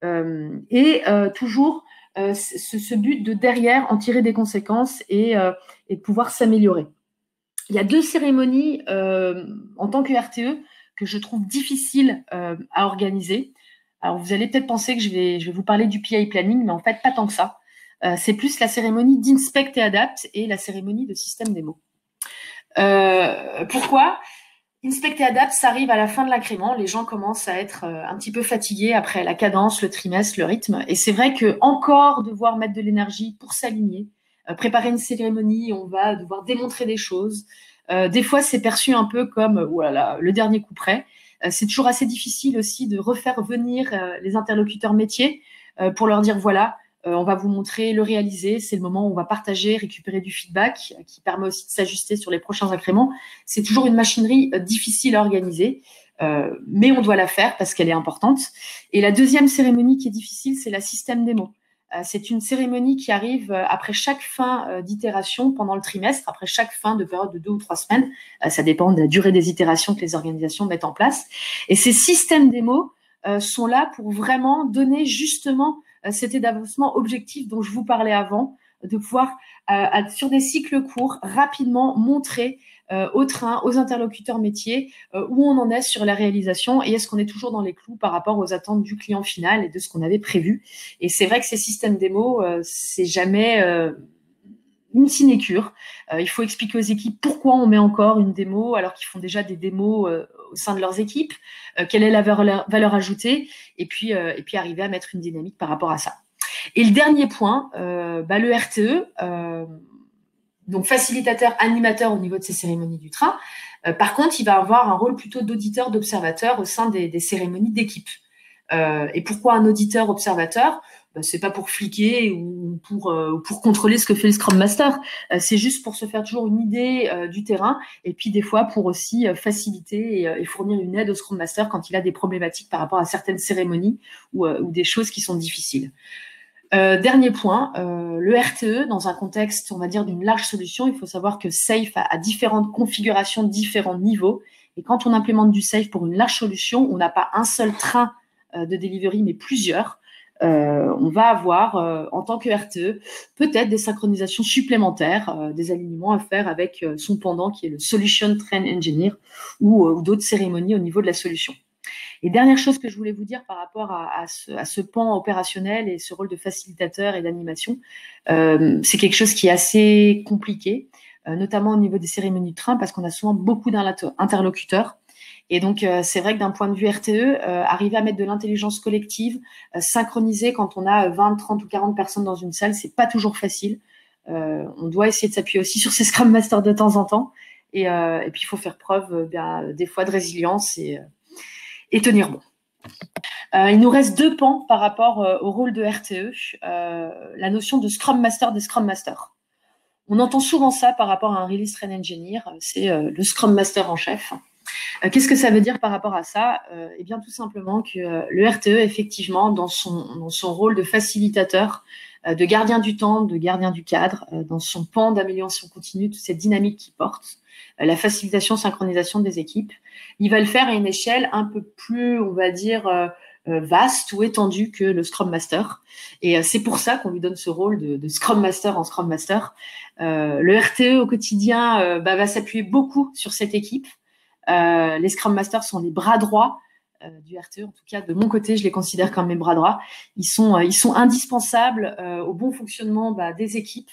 et toujours ce but de derrière en tirer des conséquences et de pouvoir s'améliorer. Il y a deux cérémonies en tant que RTE que je trouve difficiles à organiser. Alors, vous allez peut-être penser que je vais vous parler du PI planning, mais en fait, pas tant que ça. C'est plus la cérémonie d'Inspect et Adapt et la cérémonie de système démo. Pourquoi? Inspect et Adapt, ça arrive à la fin de l'incrément. Les gens commencent à être un petit peu fatigués après la cadence, le trimestre, le rythme. Et c'est vrai que encore devoir mettre de l'énergie pour s'aligner, préparer une cérémonie, on va devoir démontrer des choses. Des fois, c'est perçu un peu comme voilà, le dernier coup près. C'est toujours assez difficile aussi de refaire venir les interlocuteurs métiers pour leur dire voilà, on va vous montrer le réalisé, c'est le moment où on va partager, récupérer du feedback qui permet aussi de s'ajuster sur les prochains incréments. C'est toujours une machinerie difficile à organiser, mais on doit la faire parce qu'elle est importante. Et la deuxième cérémonie qui est difficile, c'est la système démo. C'est une cérémonie qui arrive après chaque fin d'itération pendant le trimestre, après chaque fin de période de 2 ou 3 semaines. Ça dépend de la durée des itérations que les organisations mettent en place. Et ces systèmes démo sont là pour vraiment donner justement cet état d'avancement objectif dont je vous parlais avant, de pouvoir, sur des cycles courts, rapidement montrer au train, aux interlocuteurs métiers, où on en est sur la réalisation et est-ce qu'on est toujours dans les clous par rapport aux attentes du client final et de ce qu'on avait prévu. Et c'est vrai que ces systèmes démo, c'est jamais une sinécure. Il faut expliquer aux équipes pourquoi on met encore une démo alors qu'ils font déjà des démos au sein de leurs équipes, quelle est la valeur ajoutée, et puis arriver à mettre une dynamique par rapport à ça. Et le dernier point, le RTE, donc facilitateur, animateur au niveau de ces cérémonies du train. Par contre, il va avoir un rôle plutôt d'auditeur, d'observateur au sein des cérémonies d'équipe. Et pourquoi un auditeur-observateur? c'est pas pour fliquer ou pour contrôler ce que fait le Scrum Master. C'est juste pour se faire toujours une idée du terrain et puis des fois pour aussi faciliter et fournir une aide au Scrum Master quand il a des problématiques par rapport à certaines cérémonies ou des choses qui sont difficiles. Dernier point, le RTE, dans un contexte, on va dire, d'une large solution, il faut savoir que SAFe a différentes configurations, différents niveaux. Et quand on implémente du SAFe pour une large solution, on n'a pas un seul train de delivery, mais plusieurs. On va avoir, en tant que RTE, peut-être des synchronisations supplémentaires, des alignements à faire avec son pendant qui est le Solution Train Engineer ou d'autres cérémonies au niveau de la solution. Et dernière chose que je voulais vous dire par rapport à ce pan opérationnel et ce rôle de facilitateur et d'animation, c'est quelque chose qui est assez compliqué, notamment au niveau des cérémonies de train, parce qu'on a souvent beaucoup d'interlocuteurs. Et donc, c'est vrai que d'un point de vue RTE, arriver à mettre de l'intelligence collective, synchroniser quand on a 20, 30 ou 40 personnes dans une salle, c'est pas toujours facile. On doit essayer de s'appuyer aussi sur ces Scrum Masters de temps en temps. Et puis, il faut faire preuve des fois de résilience et tenir bon. Il nous reste 2 pans par rapport au rôle de RTE, la notion de Scrum Master des Scrum Masters. On entend souvent ça par rapport à un Release Train Engineer, c'est le Scrum Master en chef. Qu'est-ce que ça veut dire par rapport à ça? Eh bien, tout simplement que le RTE, effectivement, dans son rôle de facilitateur, de gardien du temps, de gardien du cadre, dans son pan d'amélioration continue, toute cette dynamique qu'il porte, la facilitation, synchronisation des équipes, il va le faire à une échelle un peu plus, on va dire, vaste ou étendue que le Scrum Master. Et c'est pour ça qu'on lui donne ce rôle de Scrum Master en Scrum Master. Le RTE au quotidien va s'appuyer beaucoup sur cette équipe. Les Scrum Masters sont les bras droits du RTE. En tout cas, de mon côté, je les considère comme mes bras droits. Ils sont indispensables au bon fonctionnement des équipes.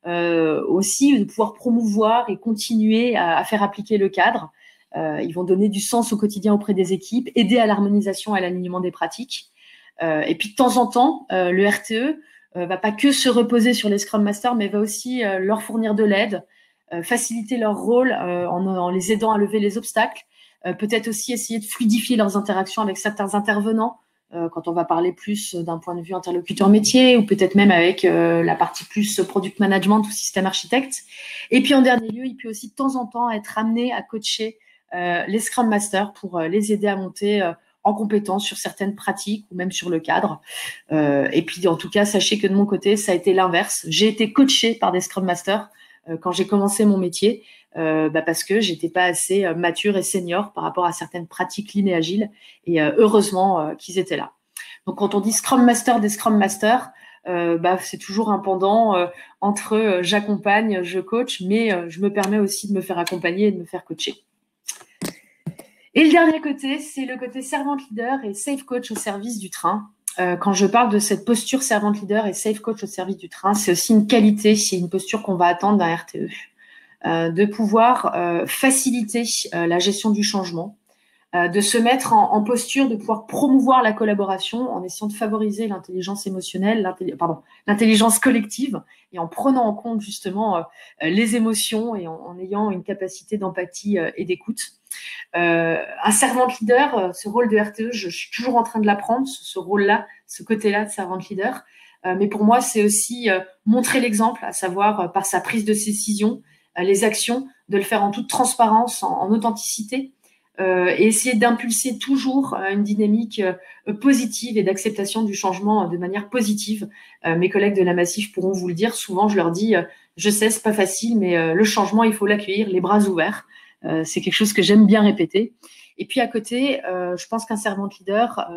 Aussi de pouvoir promouvoir et continuer à faire appliquer le cadre. Ils vont donner du sens au quotidien auprès des équipes, aider à l'harmonisation et à l'alignement des pratiques. Et puis de temps en temps, le RTE va pas que se reposer sur les Scrum Masters, mais va aussi leur fournir de l'aide, faciliter leur rôle en les aidant à lever les obstacles, peut-être aussi essayer de fluidifier leurs interactions avec certains intervenants, quand on va parler plus d'un point de vue interlocuteur métier ou peut-être même avec la partie plus product management ou système architecte. Et puis en dernier lieu, il peut aussi de temps en temps être amené à coacher les Scrum Masters pour les aider à monter en compétence sur certaines pratiques ou même sur le cadre. Et puis en tout cas, sachez que de mon côté, ça a été l'inverse. J'ai été coachée par des Scrum Masters quand j'ai commencé mon métier, parce que j'étais pas assez mature et senior par rapport à certaines pratiques lean et agiles, et heureusement qu'ils étaient là. Donc quand on dit Scrum Master des Scrum Masters, c'est toujours un pendant entre j'accompagne, je coach, mais je me permets aussi de me faire accompagner et de me faire coacher. Et le dernier côté, c'est le côté servant leader et safe coach au service du train. Quand je parle de cette posture servant leader et safe coach au service du train, c'est aussi une qualité, c'est une posture qu'on va attendre d'un RTE, de pouvoir faciliter la gestion du changement, de se mettre en posture de pouvoir promouvoir la collaboration en essayant de favoriser l'intelligence émotionnelle, l'intelligence collective, et en prenant en compte justement les émotions et en ayant une capacité d'empathie et d'écoute. Un servant leader, ce rôle de RTE, je suis toujours en train de l'apprendre, ce rôle-là, ce côté-là de servant leader. Mais pour moi, c'est aussi montrer l'exemple, à savoir par sa prise de décision, les actions, de le faire en toute transparence, en authenticité, et essayer d'impulser toujours une dynamique positive et d'acceptation du changement de manière positive. Mes collègues de la Massif pourront vous le dire. Souvent, je leur dis, je sais, c'est pas facile, mais le changement, il faut l'accueillir, les bras ouverts. C'est quelque chose que j'aime bien répéter. Et puis à côté, je pense qu'un servant leader,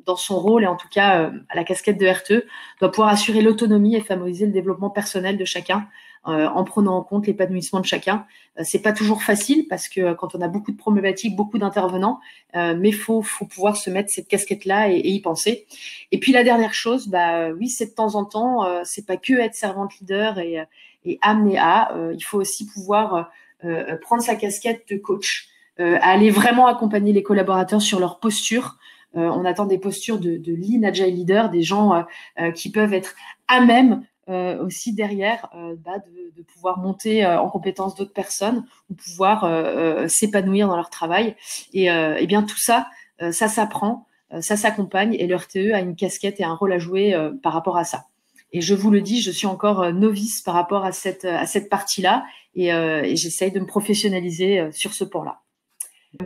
dans son rôle et en tout cas à la casquette de RTE, doit pouvoir assurer l'autonomie et favoriser le développement personnel de chacun en prenant en compte l'épanouissement de chacun. C'est pas toujours facile parce que quand on a beaucoup de problématiques, beaucoup d'intervenants, mais faut pouvoir se mettre cette casquette-là et y penser. Et puis la dernière chose, oui, c'est de temps en temps, c'est pas que être servant leader et amener à. Il faut aussi pouvoir prendre sa casquette de coach, aller vraiment accompagner les collaborateurs sur leur posture. On attend des postures de lean agile leader, des gens qui peuvent être à même aussi derrière de pouvoir monter en compétence d'autres personnes ou pouvoir s'épanouir dans leur travail. Et bien tout ça, ça s'apprend. ça s'accompagne et le RTE a une casquette et un rôle à jouer par rapport à ça. Et je vous le dis, je suis encore novice par rapport à cette partie-là et j'essaye de me professionnaliser sur ce pan-là.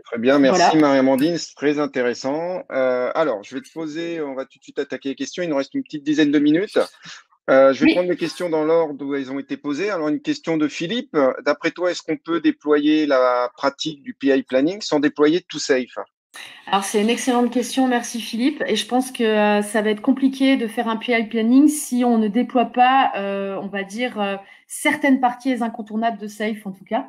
Très bien, merci voilà. Marie-Amandine, c'est très intéressant. Alors, je vais te poser, on va tout de suite attaquer les questions, il nous reste une petite dizaine de minutes. Je vais prendre les questions dans l'ordre où elles ont été posées. Alors, une question de Philippe. D'après toi, est-ce qu'on peut déployer la pratique du PI Planning sans déployer ToSafe? Alors, c'est une excellente question. Merci, Philippe. Et je pense que ça va être compliqué de faire un PI Planning si on ne déploie pas, on va dire, certaines parties incontournables de Safe, en tout cas.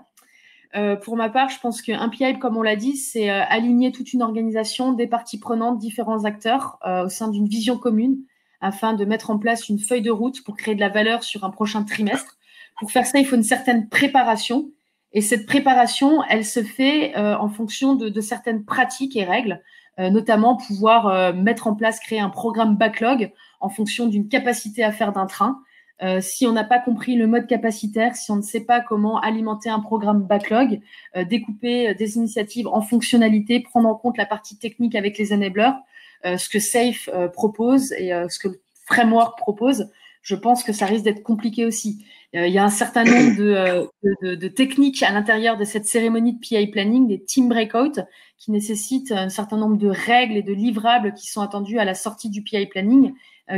Pour ma part, je pense qu'un PI, comme on l'a dit, c'est aligner toute une organisation, des parties prenantes, différents acteurs au sein d'une vision commune afin de mettre en place une feuille de route pour créer de la valeur sur un prochain trimestre. Pour faire ça, il faut une certaine préparation. Et cette préparation, elle se fait en fonction de certaines pratiques et règles, notamment pouvoir mettre en place, créer un programme backlog en fonction d'une capacité à faire d'un train. Si on n'a pas compris le mode capacitaire, si on ne sait pas comment alimenter un programme backlog, découper des initiatives en fonctionnalités, prendre en compte la partie technique avec les enablers, ce que Safe propose et ce que le framework propose, je pense que ça risque d'être compliqué aussi. Il y a un certain nombre de techniques à l'intérieur de cette cérémonie de PI Planning, des team breakout, qui nécessitent un certain nombre de règles et de livrables qui sont attendus à la sortie du PI Planning,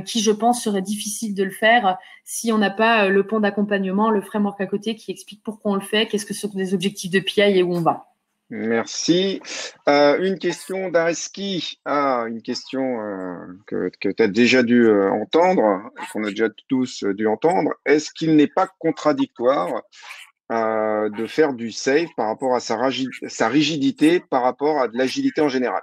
qui, je pense, serait difficile de le faire si on n'a pas le pont d'accompagnement, le framework à côté qui explique pourquoi on le fait, qu'est-ce que sont les objectifs de PI et où on va. Merci. Une question d'Areski. Une question que tu as déjà dû entendre, qu'on a déjà tous dû entendre. Est-ce qu'il n'est pas contradictoire de faire du safe par rapport à sa rigidité par rapport à de l'agilité en général?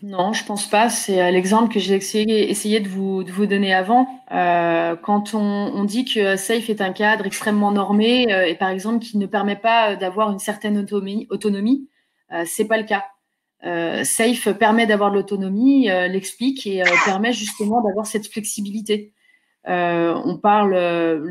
Non, je pense pas. C'est l'exemple que j'ai essayé de vous donner avant. Quand on dit que Safe est un cadre extrêmement normé et par exemple qui ne permet pas d'avoir une certaine autonomie, c'est pas le cas. Safe permet d'avoir de l'autonomie, l'explique et permet justement d'avoir cette flexibilité. On parle,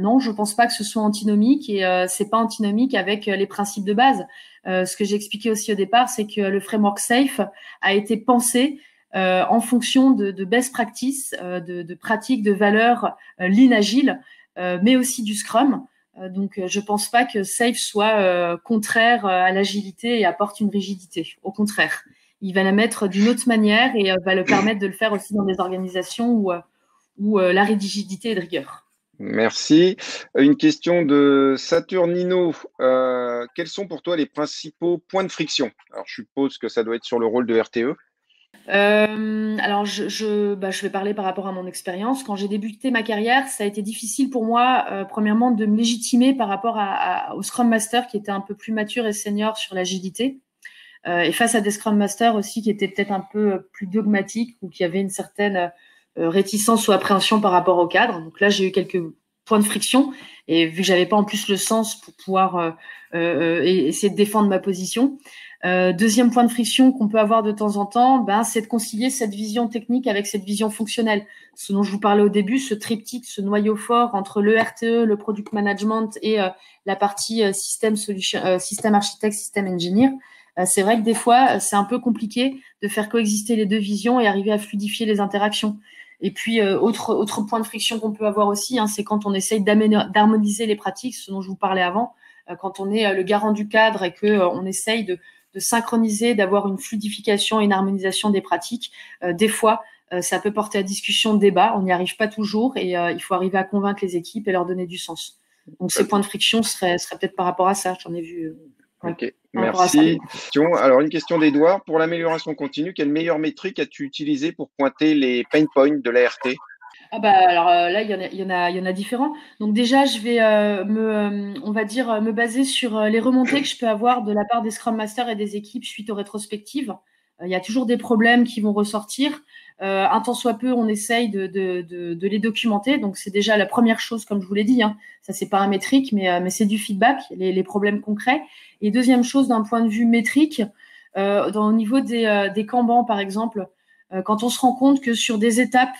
non, je pense pas que ce soit antinomique et c'est pas antinomique avec les principes de base. Ce que j'ai expliqué aussi au départ, c'est que le framework Safe a été pensé en fonction de best practice, de pratiques, de valeurs lean agile, mais aussi du Scrum. Donc, je pense pas que Safe soit contraire à l'agilité et apporte une rigidité. Au contraire, il va la mettre d'une autre manière et va le permettre de le faire aussi dans des organisations où la rigidité est de rigueur. Merci. Une question de Saturnino. Quels sont pour toi les principaux points de friction? Alors, je suppose que ça doit être sur le rôle de RTE. Alors, je vais parler par rapport à mon expérience. Quand j'ai débuté ma carrière, ça a été difficile pour moi, premièrement, de me légitimer par rapport au Scrum Master qui était un peu plus mature et senior sur l'agilité. Et face à des Scrum Masters aussi qui étaient peut-être un peu plus dogmatiques ou qui avaient une certaine réticence ou appréhension par rapport au cadre. Donc là, j'ai eu quelques points de friction et vu que j'avais pas en plus le sens pour pouvoir essayer de défendre ma position. Deuxième point de friction qu'on peut avoir de temps en temps, c'est de concilier cette vision technique avec cette vision fonctionnelle. Ce dont je vous parlais au début, ce triptyque, ce noyau fort entre le RTE, le product management et la partie système architecte, système engineer. C'est vrai que des fois, c'est un peu compliqué de faire coexister les deux visions et arriver à fluidifier les interactions. Et puis, autre point de friction qu'on peut avoir aussi, c'est quand on essaye d'harmoniser les pratiques, ce dont je vous parlais avant, quand on est le garant du cadre et qu'on essaye de synchroniser, d'avoir une fluidification et une harmonisation des pratiques. Des fois, ça peut porter à discussion, débat, on n'y arrive pas toujours et il faut arriver à convaincre les équipes et leur donner du sens. Donc, ces points de friction seraient peut-être par rapport à ça, j'en ai vu. Ok, merci. Alors, une question d'Edouard. Pour l'amélioration continue, quelle meilleure métrique as-tu utilisée pour pointer les pain points de l'ART? Alors là, il y en a différents. Donc déjà, je vais me baser sur les remontées que je peux avoir de la part des Scrum Masters et des équipes suite aux rétrospectives. Il y a toujours des problèmes qui vont ressortir. Un tant soit peu, on essaye de les documenter. Donc c'est déjà la première chose, comme je vous l'ai dit. Ça c'est paramétrique, mais c'est du feedback, les problèmes concrets. Et deuxième chose, d'un point de vue métrique, au niveau des Kanban, par exemple, quand on se rend compte que sur des étapes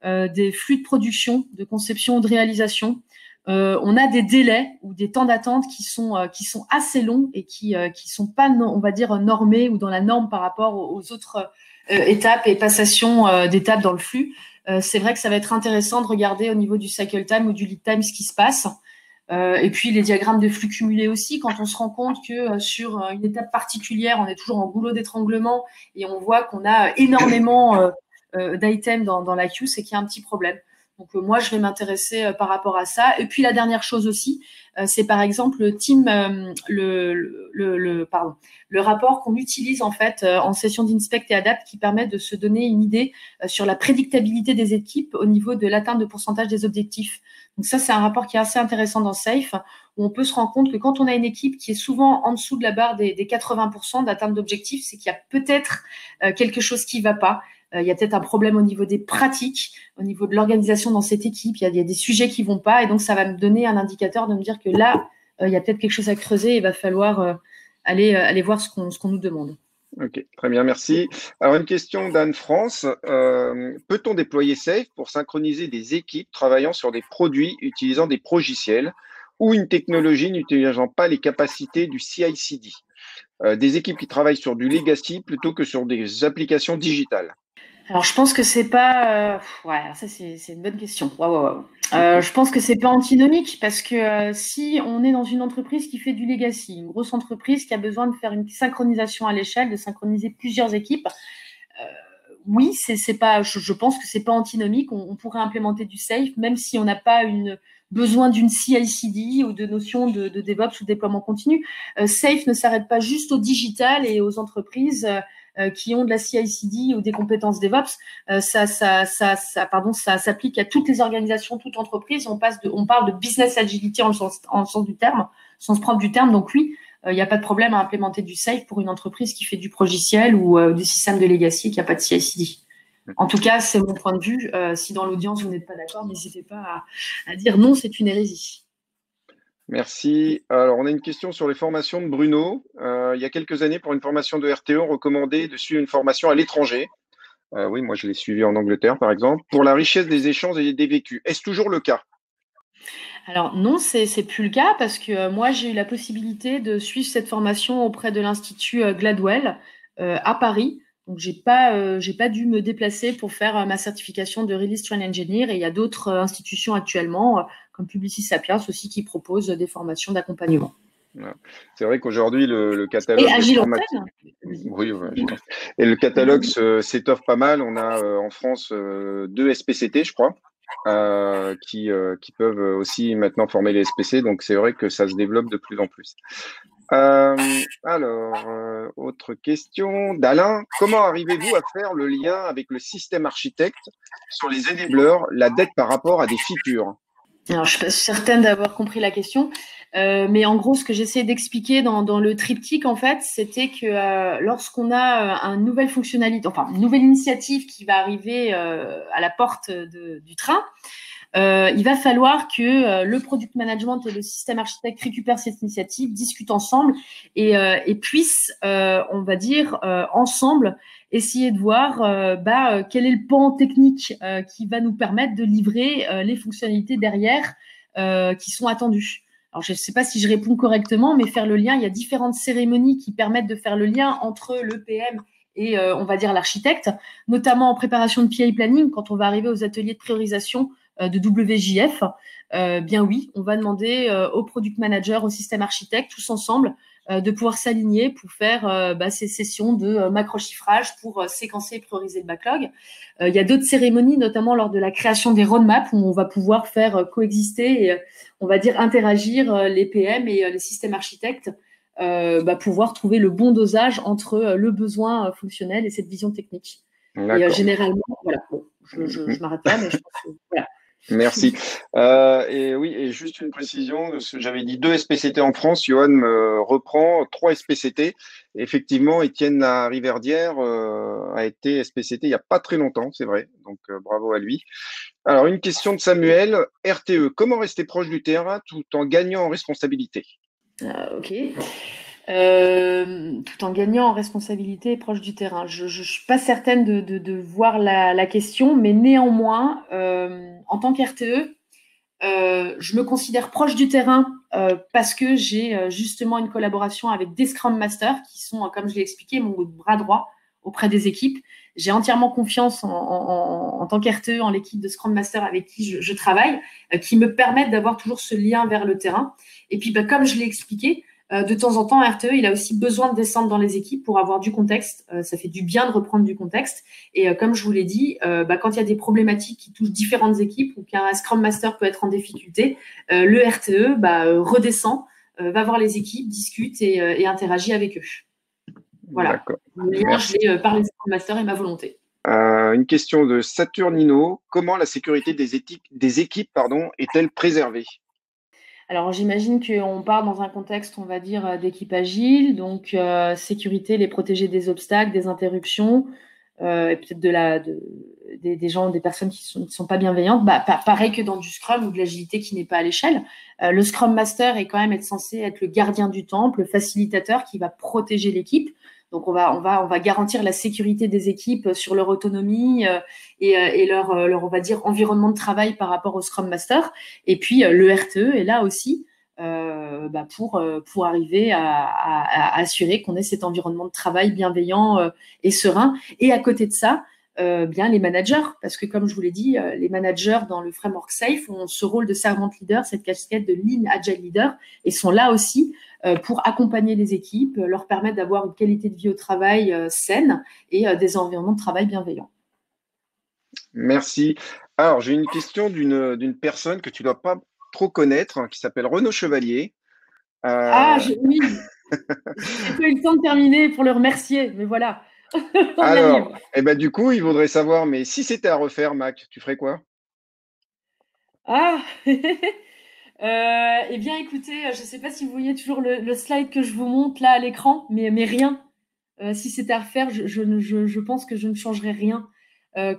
des flux de production, de conception ou de réalisation, on a des délais ou des temps d'attente qui sont assez longs et qui sont pas, on va dire, normés ou dans la norme par rapport aux autres étapes et passation d'étapes dans le flux. C'est vrai que ça va être intéressant de regarder au niveau du cycle time ou du lead time ce qui se passe. Et puis les diagrammes de flux cumulés aussi, quand on se rend compte que sur une étape particulière, on est toujours en goulot d'étranglement et on voit qu'on a énormément d'items dans la queue, c'est qu'il y a un petit problème. Donc moi, je vais m'intéresser par rapport à ça. Et puis la dernière chose aussi, c'est par exemple le rapport qu'on utilise en fait en session d'inspect et adapt qui permet de se donner une idée sur la prédictabilité des équipes au niveau de l'atteinte de pourcentage des objectifs. Donc ça, c'est un rapport qui est assez intéressant dans SAFe, où on peut se rendre compte que quand on a une équipe qui est souvent en dessous de la barre des 80% d'atteinte d'objectifs, c'est qu'il y a peut-être quelque chose qui ne va pas. Il y a peut-être un problème au niveau des pratiques, au niveau de l'organisation dans cette équipe. Il y a des sujets qui ne vont pas. Et donc, ça va me donner un indicateur de me dire que là, il y a peut-être quelque chose à creuser et il va falloir aller voir ce qu'on nous demande. Ok, très bien, merci. Alors, une question d'Anne France. Peut-on déployer SAFe pour synchroniser des équipes travaillant sur des produits utilisant des progiciels ou une technologie n'utilisant pas les capacités du CI/CD? Des équipes qui travaillent sur du legacy plutôt que sur des applications digitales. Alors, je pense que c'est pas… ouais, ça, c'est une bonne question. Je pense que c'est pas antinomique parce que si on est dans une entreprise qui fait du legacy, une grosse entreprise qui a besoin de faire une synchronisation à l'échelle, de synchroniser plusieurs équipes, oui, c'est pas. Je pense que c'est pas antinomique. On pourrait implémenter du SAFe, même si on n'a pas besoin d'une CI/CD ou de notion de DevOps ou déploiement continu. SAFe ne s'arrête pas juste au digital et aux entreprises qui ont de la CI/CD ou des compétences DevOps. Ça s'applique à toutes les organisations, toute entreprise. On parle de business agility en sens du terme, sens propre du terme. Donc oui, il n'y a pas de problème à implémenter du SAFe pour une entreprise qui fait du progiciel ou du système de legacy qui n'a pas de CI/CD. En tout cas, c'est mon point de vue. Si dans l'audience, vous n'êtes pas d'accord, n'hésitez pas à dire non, c'est une hérésie. Merci. Alors, on a une question sur les formations de Bruno. Il y a quelques années, pour une formation de RTE, on recommandait de suivre une formation à l'étranger. Oui, moi, je l'ai suivi en Angleterre, par exemple, pour la richesse des échanges et des vécus. Est-ce toujours le cas? Alors non, c'est plus le cas parce que moi, j'ai eu la possibilité de suivre cette formation auprès de l'Institut Gladwell à Paris. Donc, j'ai pas dû me déplacer pour faire ma certification de Release Train Engineer. Et il y a d'autres institutions actuellement, comme Publicis Sapiens aussi, qui proposent des formations d'accompagnement. C'est vrai qu'aujourd'hui, le catalogue… Et Agile Enseigne. Oui, et le catalogue s'étoffe pas mal. On a en France 2 SPCT, je crois, qui peuvent aussi maintenant former les SPC. Donc, c'est vrai que ça se développe de plus en plus. Autre question d'Alain. Comment arrivez-vous à faire le lien avec le système architecte sur les enablers, la dette par rapport à des features? Alors, je ne suis pas certaine d'avoir compris la question, mais en gros, ce que j'essayais d'expliquer dans le triptyque, en fait, c'était que lorsqu'on a une nouvelle fonctionnalité, enfin, une nouvelle initiative qui va arriver à la porte du train, il va falloir que le product management et le système architecte récupèrent cette initiative, discutent ensemble et puissent, on va dire, ensemble, essayer de voir quel est le pan technique qui va nous permettre de livrer les fonctionnalités derrière qui sont attendues. Alors, je ne sais pas si je réponds correctement, mais faire le lien, il y a différentes cérémonies qui permettent de faire le lien entre le PM et, on va dire, l'architecte, notamment en préparation de PI planning, quand on va arriver aux ateliers de priorisation de WJF, bien oui, on va demander au product manager, au système architecte, tous ensemble, de pouvoir s'aligner pour faire ces sessions de macro-chiffrage pour séquencer et prioriser le backlog. Il y a d'autres cérémonies, notamment lors de la création des roadmaps, où on va pouvoir faire coexister et, on va dire, interagir les PM et les systèmes architectes, pouvoir trouver le bon dosage entre le besoin fonctionnel et cette vision technique. Et généralement, voilà, bon, je m'arrête là, mais je pense que voilà. Merci. Et oui, et juste une précision, j'avais dit 2 SPCT en France, Johan me reprend 3 SPCT. Effectivement, Étienne Riverdière a été SPCT il n'y a pas très longtemps, c'est vrai, donc bravo à lui. Alors, une question de Samuel, RTE, comment rester proche du terrain tout en gagnant en responsabilité? Ok. Tout en gagnant en responsabilité et proche du terrain. Je ne suis pas certaine de voir la question, mais néanmoins, en tant qu'RTE, je me considère proche du terrain parce que j'ai justement une collaboration avec des Scrum Masters qui sont, comme je l'ai expliqué, mon bras droit auprès des équipes. j'ai entièrement confiance en tant qu'RTE, en l'équipe de Scrum Master avec qui je travaille, qui me permettent d'avoir toujours ce lien vers le terrain. Et puis, comme je l'ai expliqué, de temps en temps, RTE, il a aussi besoin de descendre dans les équipes pour avoir du contexte. Ça fait du bien de reprendre du contexte. Et comme je vous l'ai dit, quand il y a des problématiques qui touchent différentes équipes ou qu'un Scrum Master peut être en difficulté, le RTE redescend, va voir les équipes, discute et interagit avec eux. Voilà. Le lien, je l'ai par les Scrum Master et ma volonté. Une question de Saturnino. Comment la sécurité des équipes est-elle préservée? Alors, j'imagine qu'on part dans un contexte, on va dire, d'équipe agile, donc sécurité, les protéger des obstacles, des interruptions, et peut-être des gens, des personnes qui ne sont pas bienveillantes. Pareil que dans du Scrum ou de l'agilité qui n'est pas à l'échelle. Le Scrum Master est quand même censé être le gardien du temple, le facilitateur qui va protéger l'équipe. Donc, on va garantir la sécurité des équipes sur leur autonomie et leur, on va dire, environnement de travail par rapport au Scrum Master. Et puis, le RTE est là aussi pour arriver à assurer qu'on ait cet environnement de travail bienveillant et serein. Et à côté de ça, bien les managers, parce que comme je vous l'ai dit, les managers dans le framework SAFe ont ce rôle de servant leader, cette casquette de lean agile leader, et sont là aussi pour accompagner les équipes, leur permettre d'avoir une qualité de vie au travail saine et des environnements de travail bienveillants. Merci. Alors, j'ai une question d'une personne que tu ne dois pas trop connaître, qui s'appelle Renaud Chevalier. Oui, j'ai pas eu le temps de terminer pour le remercier, mais voilà. Alors, du coup, il voudrait savoir, mais si c'était à refaire, Mac, tu ferais quoi? Eh bien, écoutez, je ne sais pas si vous voyez toujours le slide que je vous montre là à l'écran, mais rien. Si c'était à refaire, je pense que je ne changerais rien.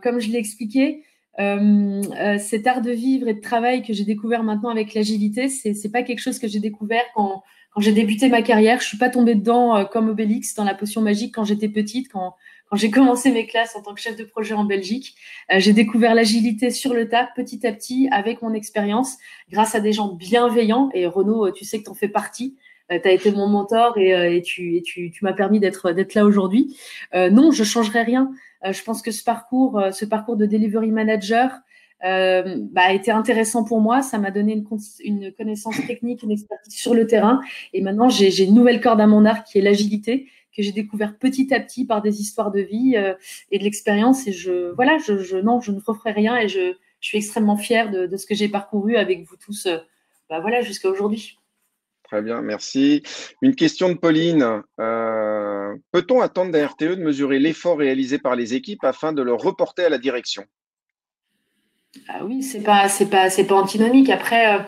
Comme je l'ai expliqué, cet art de vivre et de travail que j'ai découvert maintenant avec l'agilité, c'est pas quelque chose que j'ai découvert quand j'ai débuté ma carrière. Je suis pas tombée dedans comme Obélix dans la potion magique quand j'étais petite, quand j'ai commencé mes classes en tant que chef de projet en Belgique. J'ai découvert l'agilité sur le tas, petit à petit, avec mon expérience, grâce à des gens bienveillants. Et Renaud, tu sais que tu en fais partie. Tu as été mon mentor et tu m'as permis d'être là aujourd'hui. Non, je changerai rien. Je pense que ce parcours de delivery manager a été intéressant pour moi. Ça m'a donné une connaissance technique, une expertise sur le terrain. Et maintenant, j'ai une nouvelle corde à mon arc qui est l'agilité, que j'ai découvert petit à petit par des histoires de vie et de l'expérience. Et je ne referai rien. Et je suis extrêmement fière de ce que j'ai parcouru avec vous tous jusqu'à aujourd'hui. Très bien, merci. Une question de Pauline. Peut-on attendre d'un RTE de mesurer l'effort réalisé par les équipes afin de le reporter à la direction? Oui, c'est pas antinomique. Après,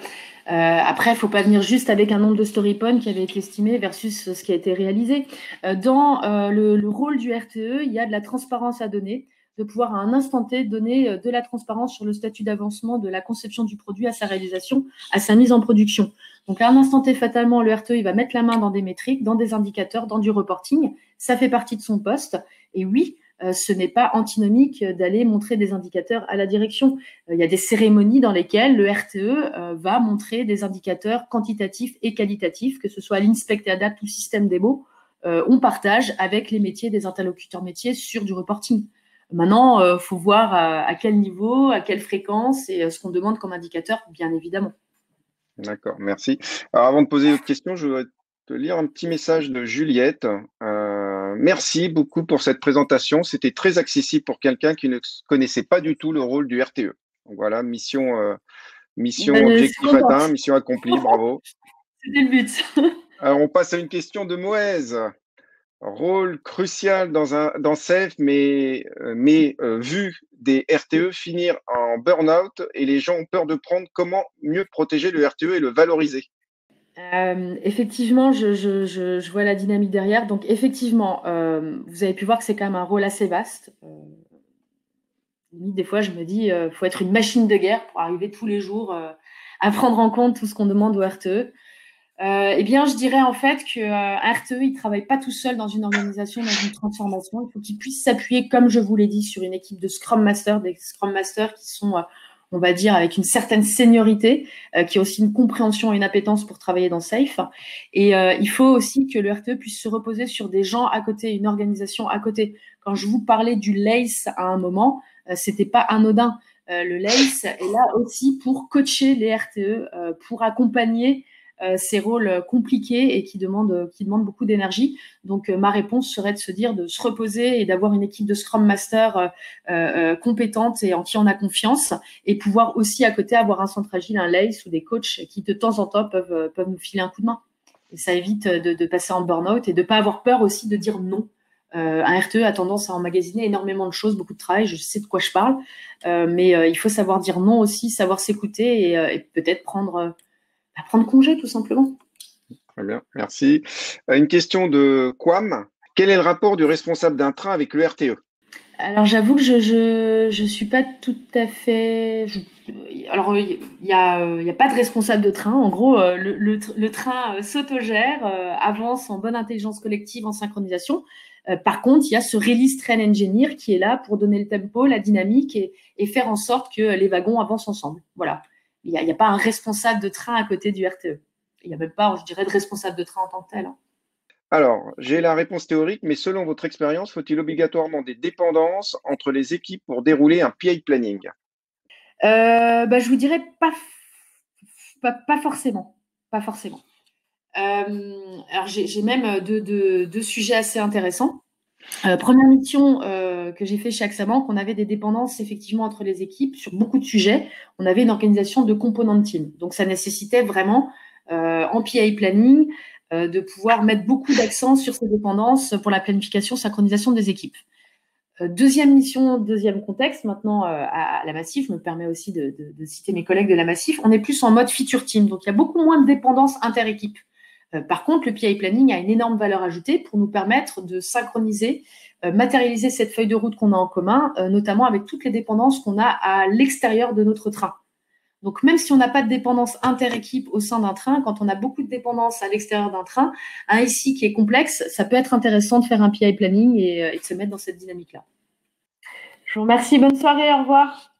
il faut pas venir juste avec un nombre de story points qui avait été estimé versus ce qui a été réalisé. Dans le rôle du RTE, il y a de la transparence à donner, de pouvoir à un instant T donner de la transparence sur le statut d'avancement de la conception du produit à sa réalisation, à sa mise en production. Donc, à un instant T, fatalement, le RTE, il va mettre la main dans des métriques, dans des indicateurs, dans du reporting. Ça fait partie de son poste. Et oui, ce n'est pas antinomique d'aller montrer des indicateurs à la direction. Il y a des cérémonies dans lesquelles le RTE va montrer des indicateurs quantitatifs et qualitatifs, que ce soit l'Inspect et Adapt ou Système Démo. On partage avec les métiers, des interlocuteurs métiers sur du reporting. Maintenant, faut voir à quel niveau, à quelle fréquence et ce qu'on demande comme indicateur, bien évidemment. D'accord, merci. Alors, avant de poser d'autres questions, je voudrais te lire un petit message de Juliette. Merci beaucoup pour cette présentation. C'était très accessible pour quelqu'un qui ne connaissait pas du tout le rôle du RTE. Donc voilà, mission objectif atteint, mission accomplie, bravo. C'était le but. Alors, on passe à une question de Moez. Rôle crucial dans SAFe, mais vu des RTE finir en burn-out et les gens ont peur de prendre, comment mieux protéger le RTE et le valoriser? Effectivement, je vois la dynamique derrière. Donc, effectivement, vous avez pu voir que c'est quand même un rôle assez vaste. Des fois, je me dis, faut être une machine de guerre pour arriver tous les jours à prendre en compte tout ce qu'on demande au RTE. Eh bien, je dirais en fait qu'un RTE, il ne travaille pas tout seul dans une organisation, dans une transformation. Il faut qu'il puisse s'appuyer, comme je vous l'ai dit, sur une équipe de Scrum Masters, des Scrum Masters qui sont on va dire, avec une certaine seniorité, qui a aussi une compréhension et une appétence pour travailler dans Safe. Et il faut aussi que le RTE puisse se reposer sur des gens à côté, une organisation à côté. Quand je vous parlais du LACE à un moment, c'était pas anodin. Le LACE est là aussi pour coacher les RTE, pour accompagner ces rôles compliqués et qui demandent beaucoup d'énergie. Donc, ma réponse serait de se dire de se reposer et d'avoir une équipe de Scrum Master compétente et en qui on a confiance, et pouvoir aussi à côté avoir un centre agile, un LACE ou des coachs qui de temps en temps peuvent nous filer un coup de main. Et ça évite de passer en burn-out et de pas avoir peur aussi de dire non. Un RTE a tendance à emmagasiner énormément de choses, beaucoup de travail, je sais de quoi je parle, mais il faut savoir dire non aussi, savoir s'écouter et peut-être prendre congé tout simplement. Très bien, merci. Une question de Quam. Quel est le rapport du responsable d'un train avec le RTE? Alors j'avoue que je suis pas tout à fait. Alors il y a pas de responsable de train. En gros, le train s'autogère, avance en bonne intelligence collective, en synchronisation. Par contre, il y a ce release train engineer qui est là pour donner le tempo, la dynamique et faire en sorte que les wagons avancent ensemble. Voilà. Il n'y a pas un responsable de train à côté du RTE. Il n'y a même pas, je dirais, de responsable de train en tant que tel. Alors, j'ai la réponse théorique, mais selon votre expérience, faut-il obligatoirement des dépendances entre les équipes pour dérouler un PI planning? Je vous dirais pas forcément. Pas forcément. Alors, j'ai même deux sujets assez intéressants. Première mission que j'ai fait chez AXA Bank, on avait des dépendances effectivement entre les équipes sur beaucoup de sujets. On avait une organisation de component team. Donc, ça nécessitait vraiment, en PI planning, de pouvoir mettre beaucoup d'accent sur ces dépendances pour la planification, synchronisation des équipes. Deuxième mission, deuxième contexte, maintenant à la Massif, je me permets aussi de citer mes collègues de la Massif, on est plus en mode feature team, donc il y a beaucoup moins de dépendances inter-équipes. Par contre, le PI Planning a une énorme valeur ajoutée pour nous permettre de synchroniser, matérialiser cette feuille de route qu'on a en commun, notamment avec toutes les dépendances qu'on a à l'extérieur de notre train. Donc, même si on n'a pas de dépendance inter-équipe au sein d'un train, quand on a beaucoup de dépendances à l'extérieur d'un train, un SI qui est complexe, ça peut être intéressant de faire un PI Planning et de se mettre dans cette dynamique-là. Je vous remercie. Bonne soirée. Au revoir.